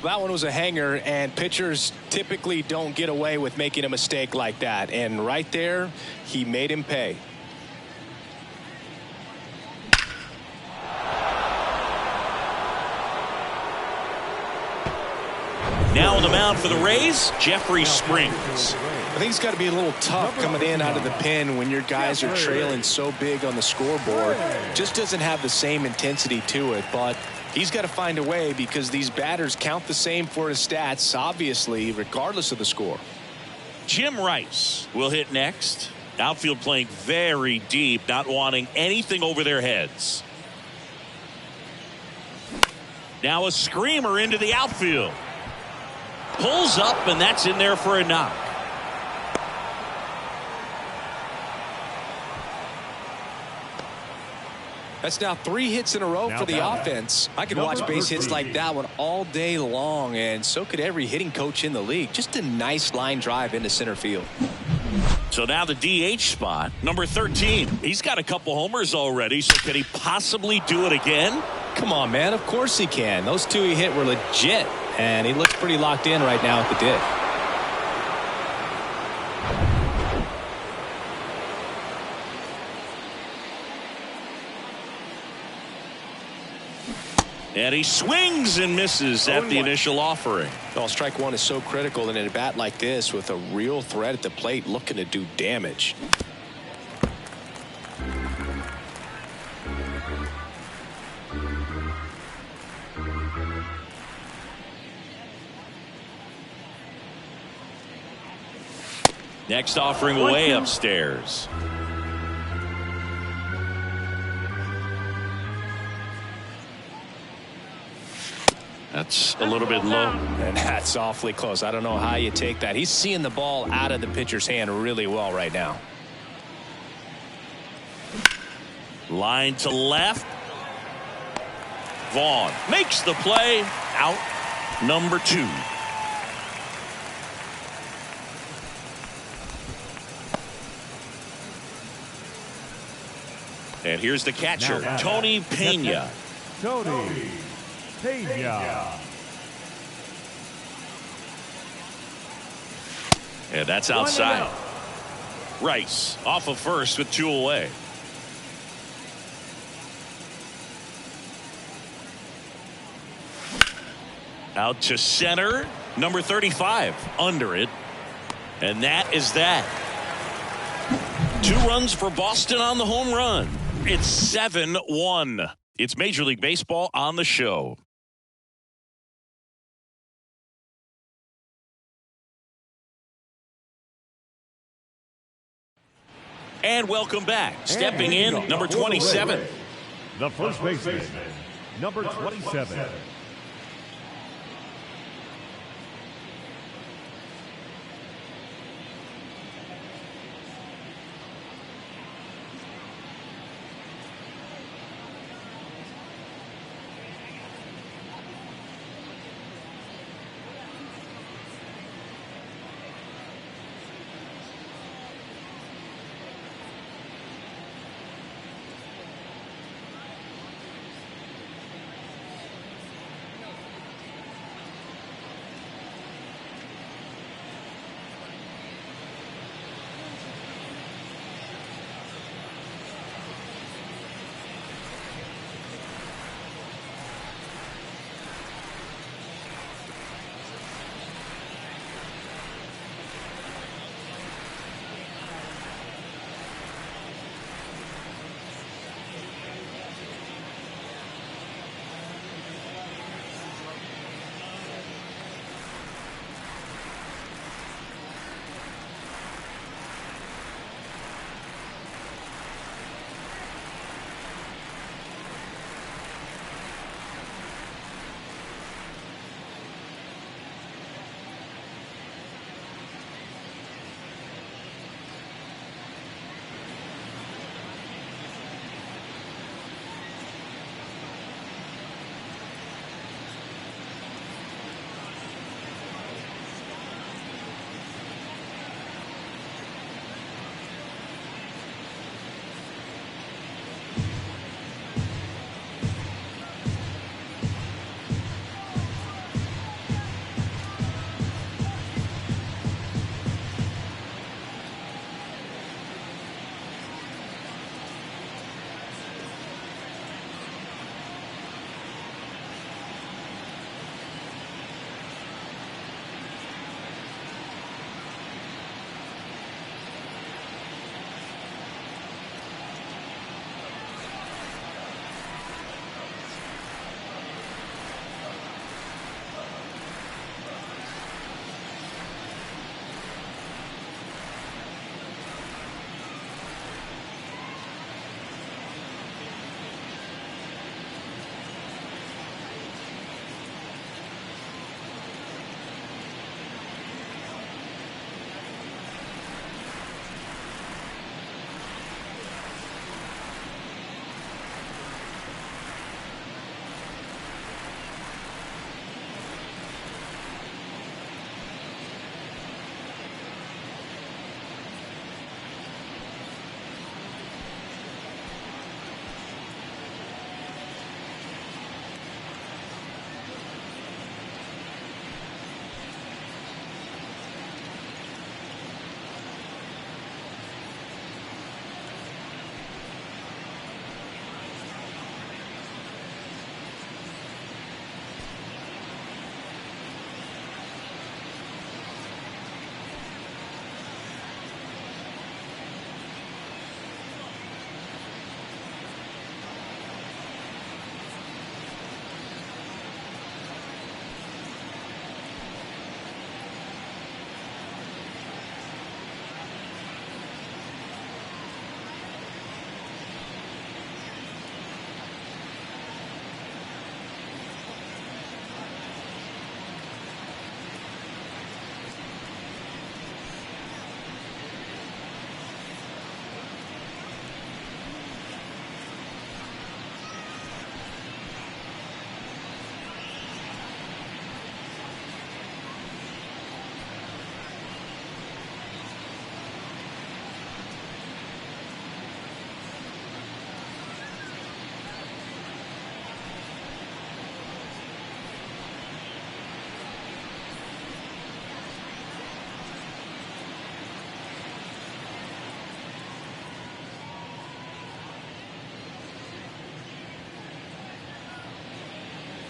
Speaker 2: That one was a hanger, and pitchers typically don't get away with making a mistake like that. And right there, he made him pay.
Speaker 1: Now on the mound for the Rays, Jeffrey Springs.
Speaker 2: I think it's got to be a little tough coming in out of the pen when your guys are trailing so big on the scoreboard. Just doesn't have the same intensity to it, but he's got to find a way because these batters count the same for his stats, obviously, regardless of the score.
Speaker 1: Jim Rice will hit next. Outfield playing very deep, not wanting anything over their heads. Now a screamer into the outfield. Pulls up, and that's in there for a knock.
Speaker 2: That's now 3 hits in a row for the offense. I could watch base hits like that one all day long, and so could every hitting coach in the league. Just a nice line drive into center field.
Speaker 1: So now the DH spot, number 13. He's got a couple homers already, so can he possibly do it again?
Speaker 2: Come on, man. Of course he can. Those 2 he hit were legit, and he looks pretty locked in right now at the dish.
Speaker 1: And he swings and misses at the initial offering.
Speaker 2: Well, strike 1 is so critical in a bat like this with a real threat at the plate looking to do damage.
Speaker 1: Next offering way upstairs. That's a little bit low.
Speaker 2: And that's awfully close. I don't know how you take that. He's seeing the ball out of the pitcher's hand really well right now.
Speaker 1: Line to left. Vaughn makes the play. Out number 2. And here's the catcher, Tony Pena.
Speaker 3: Tony Pena.
Speaker 1: And that's outside. Rice off of first with 2 away. Out to center, number 35, under it. And that is that. 2 runs for Boston on the home run. It's 7-1. It's Major League Baseball on the show. And welcome back. Stepping in, number 27.
Speaker 3: The first baseman, number 27.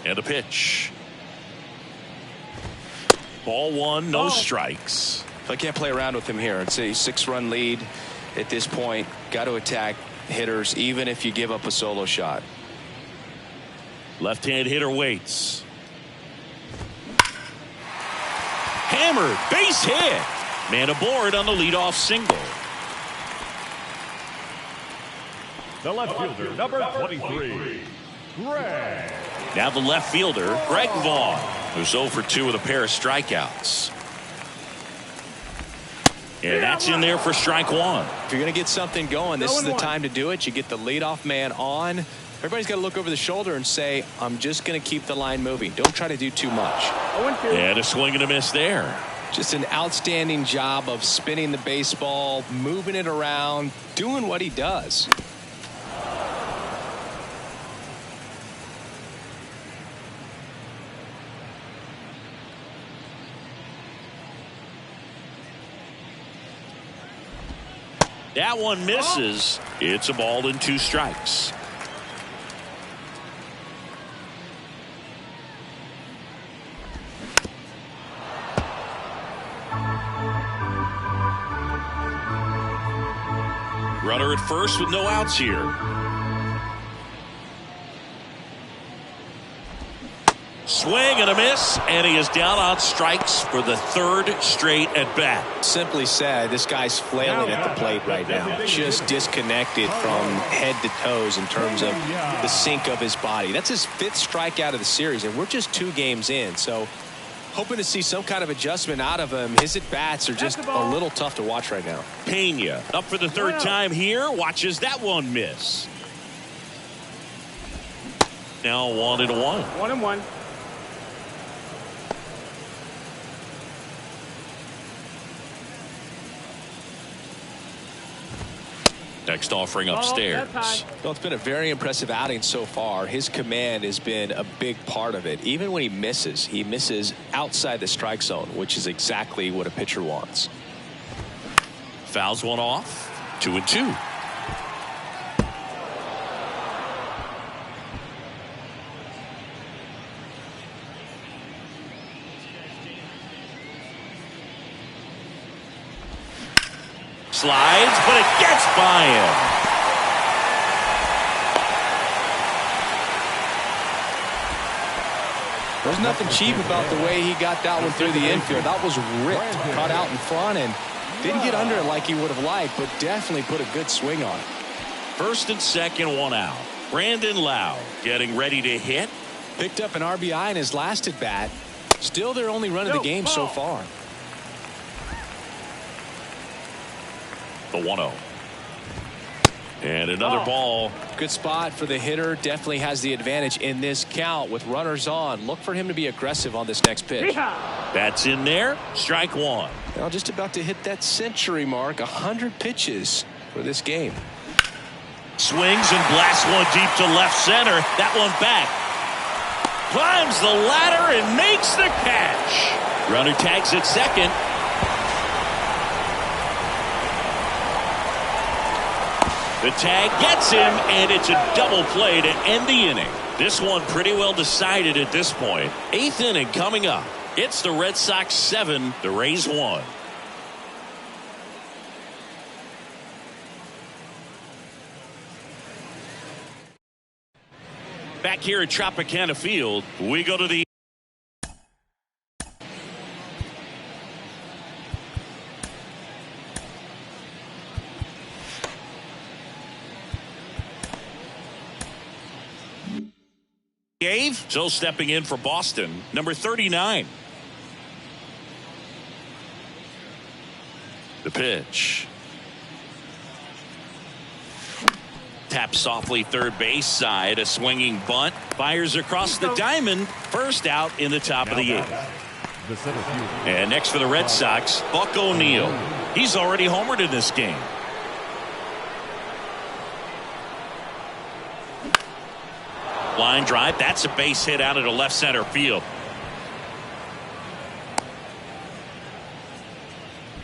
Speaker 1: And a pitch. Ball one, no strikes.
Speaker 2: I can't play around with him here. It's a 6-run lead at this point. Got to attack hitters even if you give up a solo shot.
Speaker 1: Left-hand hitter waits. Hammered, base hit. Man aboard on the leadoff single.
Speaker 3: The left fielder, number 23, Greg.
Speaker 1: Now the left fielder, Greg Vaughn, who's 0 for 2 with a pair of strikeouts. And that's in there for strike one.
Speaker 2: If you're going to get something going, this is the time to do it. You get the leadoff man on. Everybody's got to look over the shoulder and say, I'm just going to keep the line moving. Don't try to do too much.
Speaker 1: And a swing and a miss there.
Speaker 2: Just an outstanding job of spinning the baseball, moving it around, doing what he does.
Speaker 1: That one misses. It's a ball and 2 strikes. Runner at first with no outs here. Swing and a miss, and he is down on strikes for the 3rd straight at bat.
Speaker 2: Simply said, this guy's flailing at the plate right now. Just disconnected from head to toes in terms of the sink of his body. That's his 5th strikeout of the series, and we're just 2 games in. So hoping to see some kind of adjustment out of him. His at-bats are just a little tough to watch right now.
Speaker 1: Pena up for the 3rd time here. Watches that one miss. Now 1-1.
Speaker 4: 1-1.
Speaker 1: Next offering upstairs.
Speaker 2: Well, it's been a very impressive outing so far. His command has been a big part of it. Even when he misses outside the strike zone, which is exactly what a pitcher wants.
Speaker 1: Fouls one off. 2-2. Slides, but it gets by him.
Speaker 2: There's nothing cheap about the way he got that one through the infield. That was ripped, caught out in front, and didn't get under it like he would have liked, but definitely put a good swing on it.
Speaker 1: 1st and 2nd, 1 out. Brandon Lau getting ready to hit.
Speaker 2: Picked up an RBI in his last at bat. Still their only run of the game so far.
Speaker 1: The 1-0. And another ball.
Speaker 2: Good spot for the hitter. Definitely has the advantage in this count with runners on. Look for him to be aggressive on this next pitch.
Speaker 1: That's in there. Strike one.
Speaker 2: Now just about to hit that century mark. 100 pitches for this game.
Speaker 1: Swings and blasts one deep to left center. That one back. Climbs the ladder and makes the catch. Runner tags at second. The tag gets him, and it's a double play to end the inning. This one pretty well decided at this point. 8th inning coming up. It's the Red Sox 7, the Rays 1. Back here at Tropicana Field, we go to the so stepping in for Boston, number 39. The pitch. Taps softly 3rd base side. A swinging bunt. Fires across the diamond. First out in the top of the 8th. And next for the Red Sox, Buck O'Neil. He's already homered in this game. Line drive. That's a base hit out into left center field.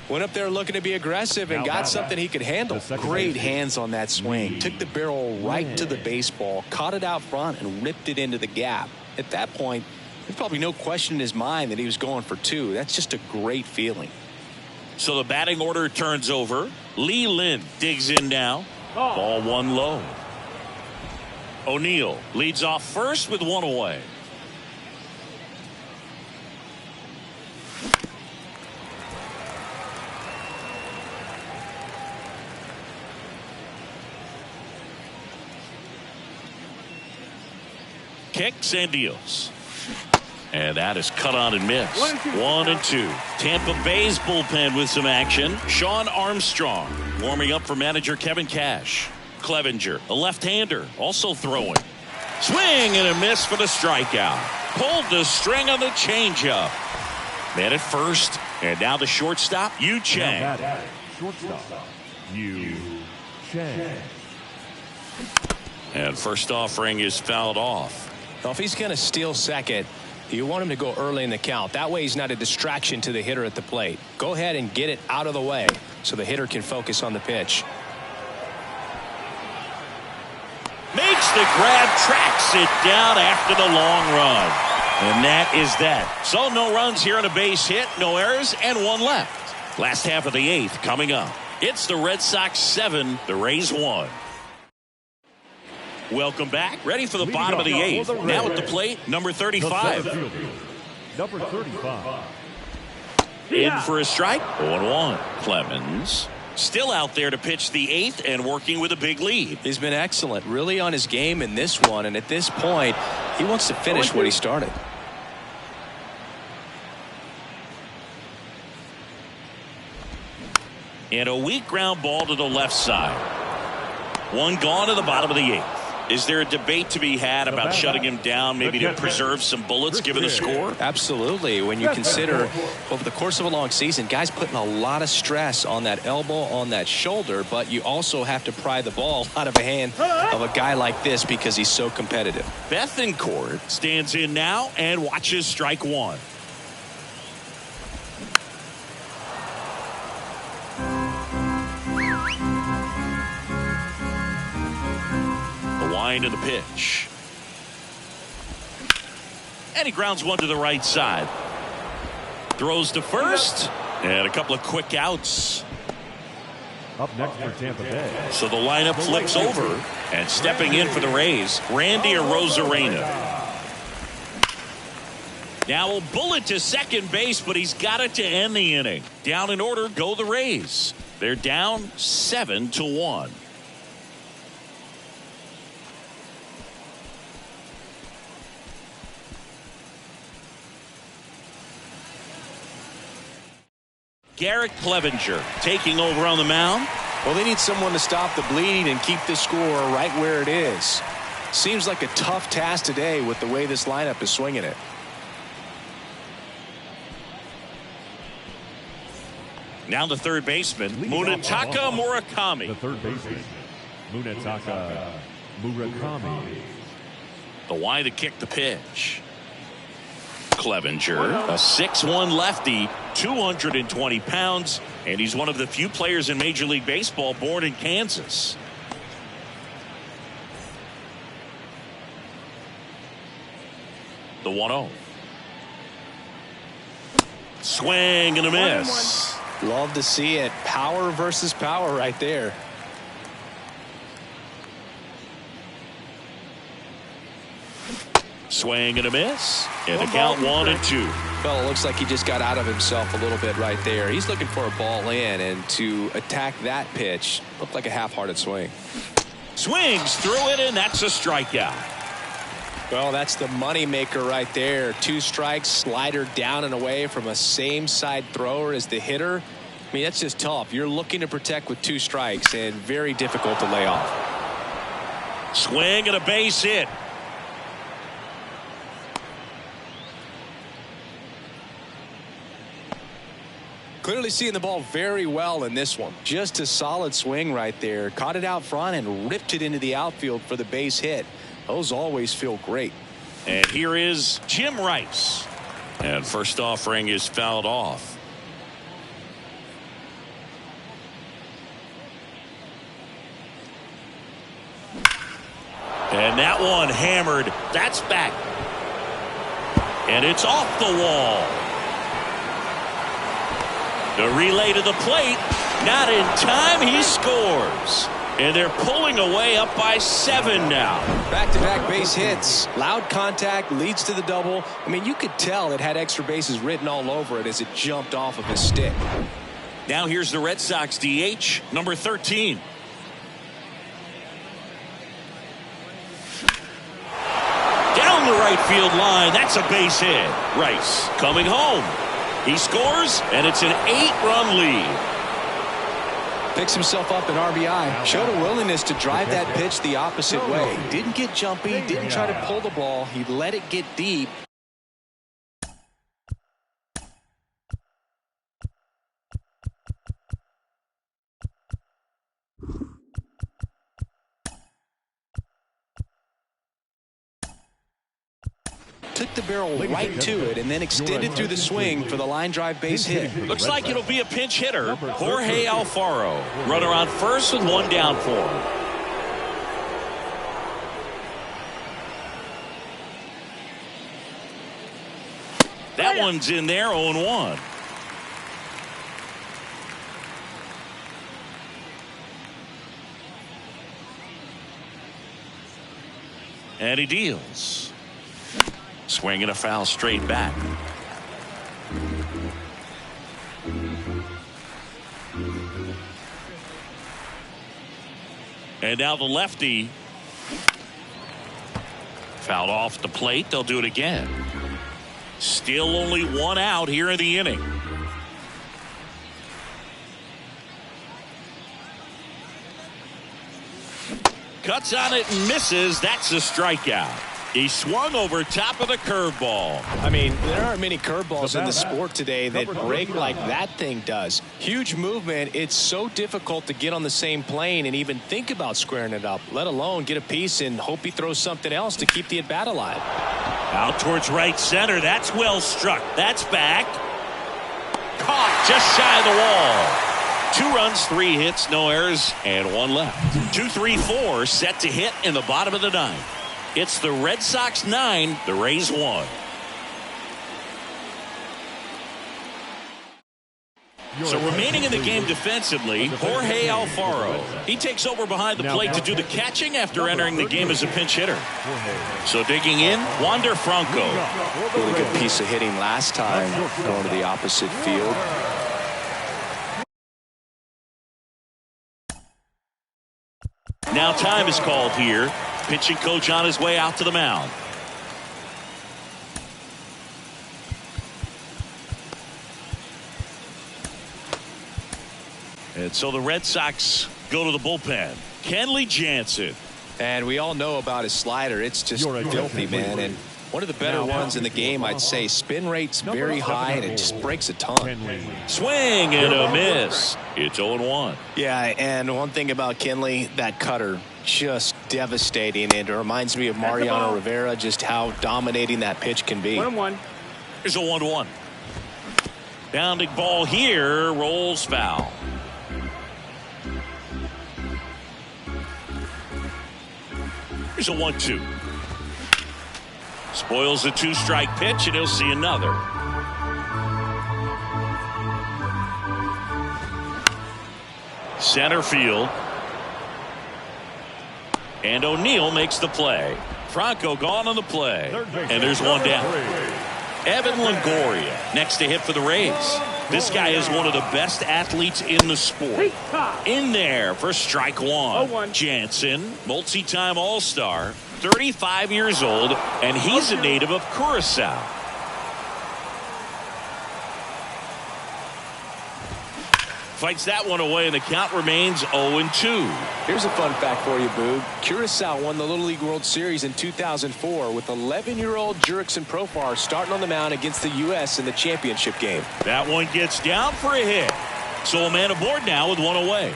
Speaker 2: Went up there looking to be aggressive and got something he could handle. Great hands on that swing. Took the barrel right to the baseball, caught it out front, and ripped it into the gap. at that point, there's probably no question in his mind that he was going for 2. That's just a great feeling.
Speaker 1: So the batting order turns over. Lee Lin digs in now. Ball 1 low. O'Neill leads off first with 1 away. Kicks and deals. And that is cut on and missed. 1 and 2. Tampa Bay's bullpen with some action. Sean Armstrong warming up for manager Kevin Cash. Clevenger, a left-hander, also throwing. Swing and a miss for the strikeout. Pulled the string on the changeup. Man at first, and now the shortstop, Yu Chang.
Speaker 3: Shortstop, Yu Chang.
Speaker 1: And first offering is fouled off.
Speaker 2: Now, if he's going to steal second, you want him to go early in the count. That way he's not a distraction to the hitter at the plate. Go ahead and get it out of the way so the hitter can focus on the pitch.
Speaker 1: Makes the grab, tracks it down after the long run. And that is that. So no runs here on a base hit, no errors, and 1 left. Last half of the 8th coming up. It's the Red Sox 7, the Rays 1. Welcome back. Ready for the bottom of the 8th. Now at the plate, number 35.
Speaker 3: Number 35.
Speaker 1: In for a strike. 0-1. Clemens still out there to pitch the 8th and working with a big lead.
Speaker 2: He's been excellent, really on his game in this one. And at this point, he wants to finish what he started.
Speaker 1: And a weak ground ball to the left side. 1 gone to the bottom of the 8th. Is there a debate to be had about shutting him down, maybe to preserve some bullets given the score?
Speaker 2: Absolutely. When you consider over the course of a long season, guys putting a lot of stress on that elbow, on that shoulder, but you also have to pry the ball out of the hand of a guy like this because he's so competitive.
Speaker 1: Bethencourt stands in now and watches strike 1. Wind of the pitch. And he grounds 1 to the right side. Throws to first. And a couple of quick outs.
Speaker 3: Up next for Tampa Bay.
Speaker 1: So the lineup flips over. And stepping in for the Rays, Randy Arozarena. Now a bullet to second base, but he's got it to end the inning. Down in order go the Rays. They're down 7-1. Garrett Clevenger taking over on the mound.
Speaker 2: Well, they need someone to stop the bleeding and keep the score right where it is. Seems like a tough task today with the way this lineup is swinging it.
Speaker 1: Now the third baseman, Munetaka Murakami.
Speaker 3: The third baseman, Munetaka Murakami.
Speaker 1: The wide to kick the pitch. Clevenger, a 6'1 lefty, 220 pounds, and he's one of the few players in Major League Baseball born in Kansas. The 1-0. Swing and a miss.
Speaker 2: Love to see it. Power versus power right there.
Speaker 1: Swing and a miss. And the count 1-2.
Speaker 2: Well, it looks like he just got out of himself a little bit right there. He's looking for a ball in, and to attack that pitch looked like a half-hearted swing.
Speaker 1: Swings through it, and that's a strikeout.
Speaker 2: Well, that's the money maker right there. 2 strikes, slider down and away from a same side thrower as the hitter. I mean, that's just tough. You're looking to protect with 2 strikes and very difficult to lay off.
Speaker 1: Swing and a base hit.
Speaker 2: Clearly seeing the ball very well in this one. Just a solid swing right there. Caught it out front and ripped it into the outfield for the base hit. Those always feel great.
Speaker 1: And here is Jim Rice. And first offering is fouled off. And that one hammered. That's back. And it's off the wall. The relay to the plate. Not in time. He scores. And they're pulling away up by 7 now.
Speaker 2: Back-to-back base hits. Loud contact leads to the double. I mean, you could tell it had extra bases written all over it as it jumped off of his stick.
Speaker 1: Now here's the Red Sox DH, number 13. Down the right field line. That's a base hit. Rice coming home. He scores, and it's an 8-run lead.
Speaker 2: Picks himself up an RBI. Showed a willingness to drive that pitch the opposite way. Didn't get jumpy. Didn't try to pull the ball. He let it get deep. Took the barrel right to it and then extended through the swing for the line drive base hit.
Speaker 1: Looks like it'll be a pinch hitter. Jorge Alfaro. Runner on first with 1 down for him. That one's in there, 0-1. And he deals. Swinging a foul straight back. And now the lefty. Fouled off the plate. They'll do it again. Still only 1 out here in the inning. Cuts on it and misses. That's a strikeout. He swung over top of the curveball.
Speaker 2: I mean, there aren't many curveballs in the sport today that break like that thing does. Huge movement. It's so difficult to get on the same plane and even think about squaring it up, let alone get a piece and hope he throws something else to keep the at-bat alive.
Speaker 1: Out towards right center. That's well struck. That's back. Caught just shy of the wall. 2 runs, 3 hits, no errors, and 1 left. 2-3-4 set to hit in the bottom of the 9th. It's the Red Sox 9, the Rays 1. So remaining in the game defensively, Jorge Alfaro. He takes over behind the plate to do the catching after entering the game as a pinch hitter. So digging in, Wander Franco.
Speaker 2: Really good piece of hitting last time, going to the opposite field.
Speaker 1: Now time is called here. Pitching coach on his way out to the mound. And so the Red Sox go to the bullpen. Kenley Jansen.
Speaker 2: And we all know about his slider. It's just filthy, man. And one of the better ones in the game, I'd say. Spin rate's very high, and it just breaks a ton.
Speaker 1: Swing and a miss. It's 0-1.
Speaker 2: Yeah, and one thing about Kenley, that cutter, just devastating. And it reminds me of Mariano Rivera, just how dominating that pitch can be.
Speaker 4: 1-1.
Speaker 1: Here's a 1-1. Bounding ball here, rolls foul. Here's a 1-2. Spoils the 2-strike pitch, and he'll see another. Center field. And O'Neill makes the play. Franco gone on the play. And there's 1 down. Evan Longoria next to hit for the Rays. This guy is one of the best athletes in the sport. In there for strike 1. Jansen, multi-time All-Star, 35 years old, and he's a native of Curacao. Fights that one away, and the count remains 0-2.
Speaker 2: Here's a fun fact for you, Boog. Curacao won the Little League World Series in 2004 with 11-year-old Jurickson Profar starting on the mound against the U.S. in the championship game.
Speaker 1: That one gets down for a hit. So a man aboard now with 1 away.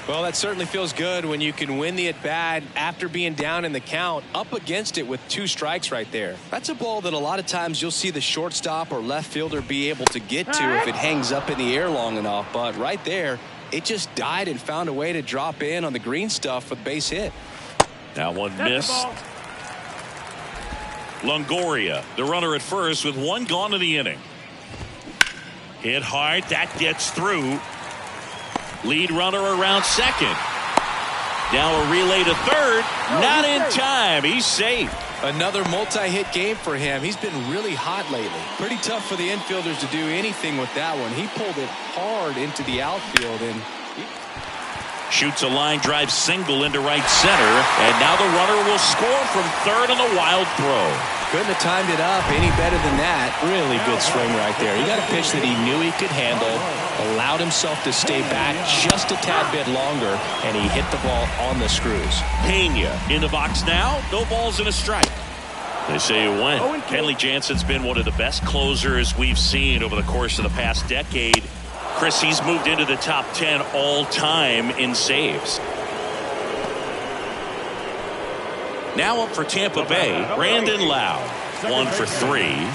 Speaker 2: Well, that certainly feels good when you can win the at-bat after being down in the count, up against it with 2 strikes right there. That's a ball that a lot of times you'll see the shortstop or left fielder be able to get to if it hangs up in the air long enough. But right there, it just died and found a way to drop in on the green stuff for the base hit.
Speaker 1: That one missed. Longoria, the runner at first with one gone in the inning. Hit hard. That gets through. Lead runner around second. Now a relay to third. Not in time. He's safe.
Speaker 2: Another multi-hit game for him. He's been really hot lately. Pretty tough for the infielders to do anything with that one. He pulled it hard into the outfield and
Speaker 1: shoots a line drive single into right center, and now the runner will score from third on the wild throw.
Speaker 2: Couldn't have timed it up any better than that. Really good swing right there. He got a pitch that he knew he could handle, allowed himself to stay back just a tad bit longer, and he hit the ball on the screws.
Speaker 1: Pena in the box now. No balls and a strike. They say it went. Kenley Jansen's been one of the best closers we've seen over the course of the past decade. Chris, he's moved into the top 10 all-time in saves. Now up for Tampa Bay, Brandon Lau. 1 for 3.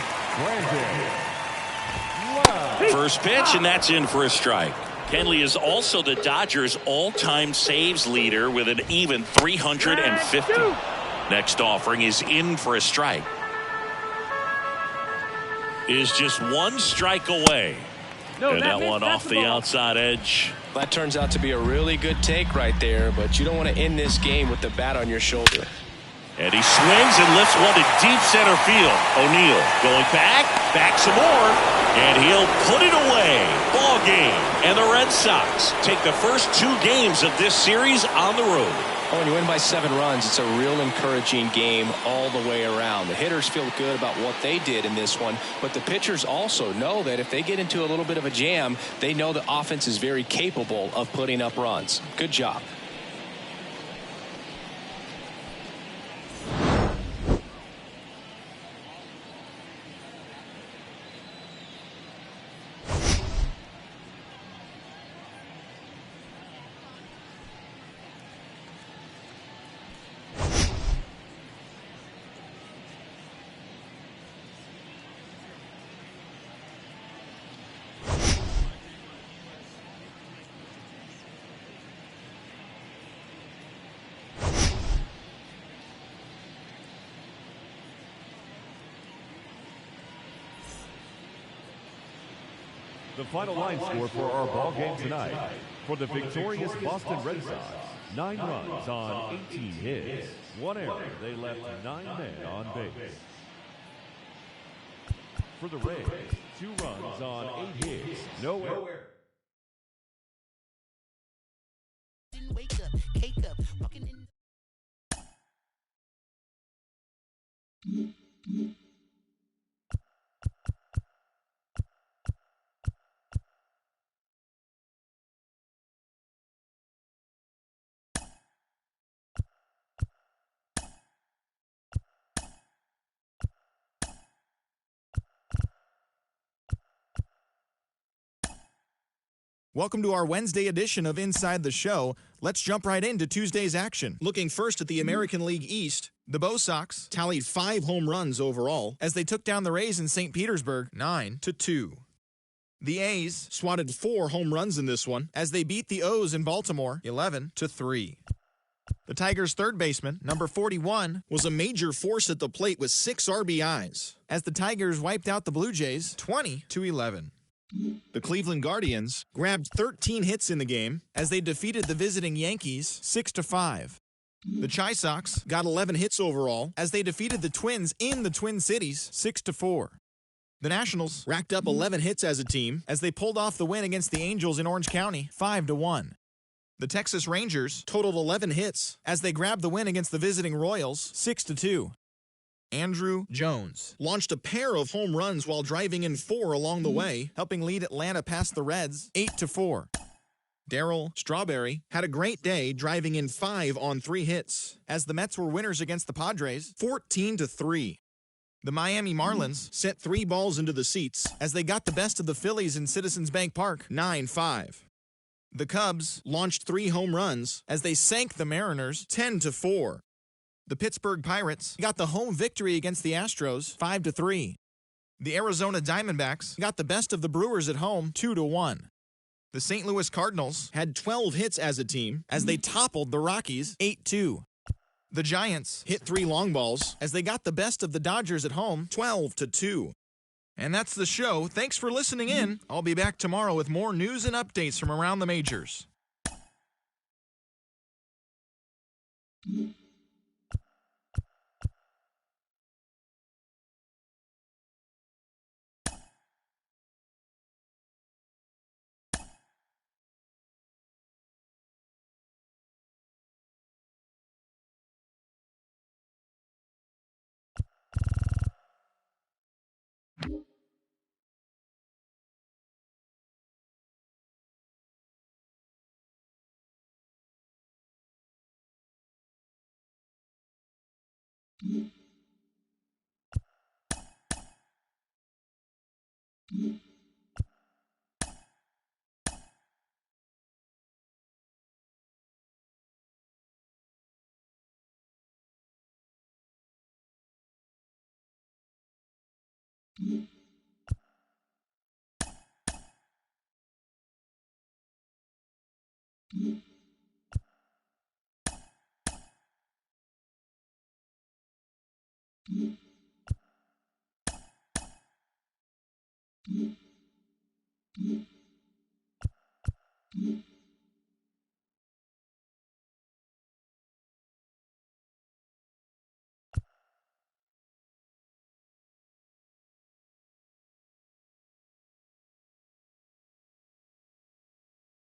Speaker 1: First pitch, and that's in for a strike. Kenley is also the Dodgers' all-time saves leader with an even 350. Next offering is in for a strike. Is just one strike away. And that one off the outside edge.
Speaker 2: That turns out to be a really good take right there, but you don't want to end this game with the bat on your shoulder.
Speaker 1: And he swings and lifts one to deep center field. O'Neill going back some more, and he'll put it away. Ball game. And the Red Sox take the first 2 games of this series on the road.
Speaker 2: Oh, when you win by 7 runs, it's a real encouraging game all the way around. The hitters feel good about what they did in this one, but the pitchers also know that if they get into a little bit of a jam, they know the offense is very capable of putting up runs. Good job.
Speaker 3: The final line score for our ball game tonight. For the victorious Boston Red Sox, 9 runs on 18 hits. 1 error. They left 9 men on base. For the Rays, 2 runs on 8 hits. No error.
Speaker 5: Wake up, cake up, walking in.
Speaker 6: Welcome to our Wednesday edition of Inside the Show. Let's jump right into Tuesday's action. Looking first at the American League East, the Bo Sox tallied 5 home runs overall as they took down the Rays in St. Petersburg 9-2. The A's swatted 4 home runs in this one as they beat the O's in Baltimore 11-3. The Tigers' third baseman, number 41, was a major force at the plate with 6 RBIs as the Tigers wiped out the Blue Jays 20-11. The Cleveland Guardians grabbed 13 hits in the game as they defeated the visiting Yankees 6-5. The Chi Sox got 11 hits overall as they defeated the Twins in the Twin Cities 6-4. The Nationals racked up 11 hits as a team as they pulled off the win against the Angels in Orange County 5-1. The Texas Rangers totaled 11 hits as they grabbed the win against the visiting Royals 6-2. Andrew Jones launched a pair of home runs while driving in 4 along the way, helping lead Atlanta past the Reds 8-4. Darryl Strawberry had a great day, driving in 5 on 3 hits, as the Mets were winners against the Padres 14-3. The Miami Marlins sent 3 balls into the seats as they got the best of the Phillies in Citizens Bank Park 9-5. The Cubs launched 3 home runs as they sank the Mariners 10-4. The Pittsburgh Pirates got the home victory against the Astros 5-3. The Arizona Diamondbacks got the best of the Brewers at home 2-1. The St. Louis Cardinals had 12 hits as a team as they toppled the Rockies 8-2. The Giants hit 3 long balls as they got the best of the Dodgers at home, 12-2. And that's the show. Thanks for listening in. I'll be back tomorrow with more news and updates from around the majors. Mm-hmm.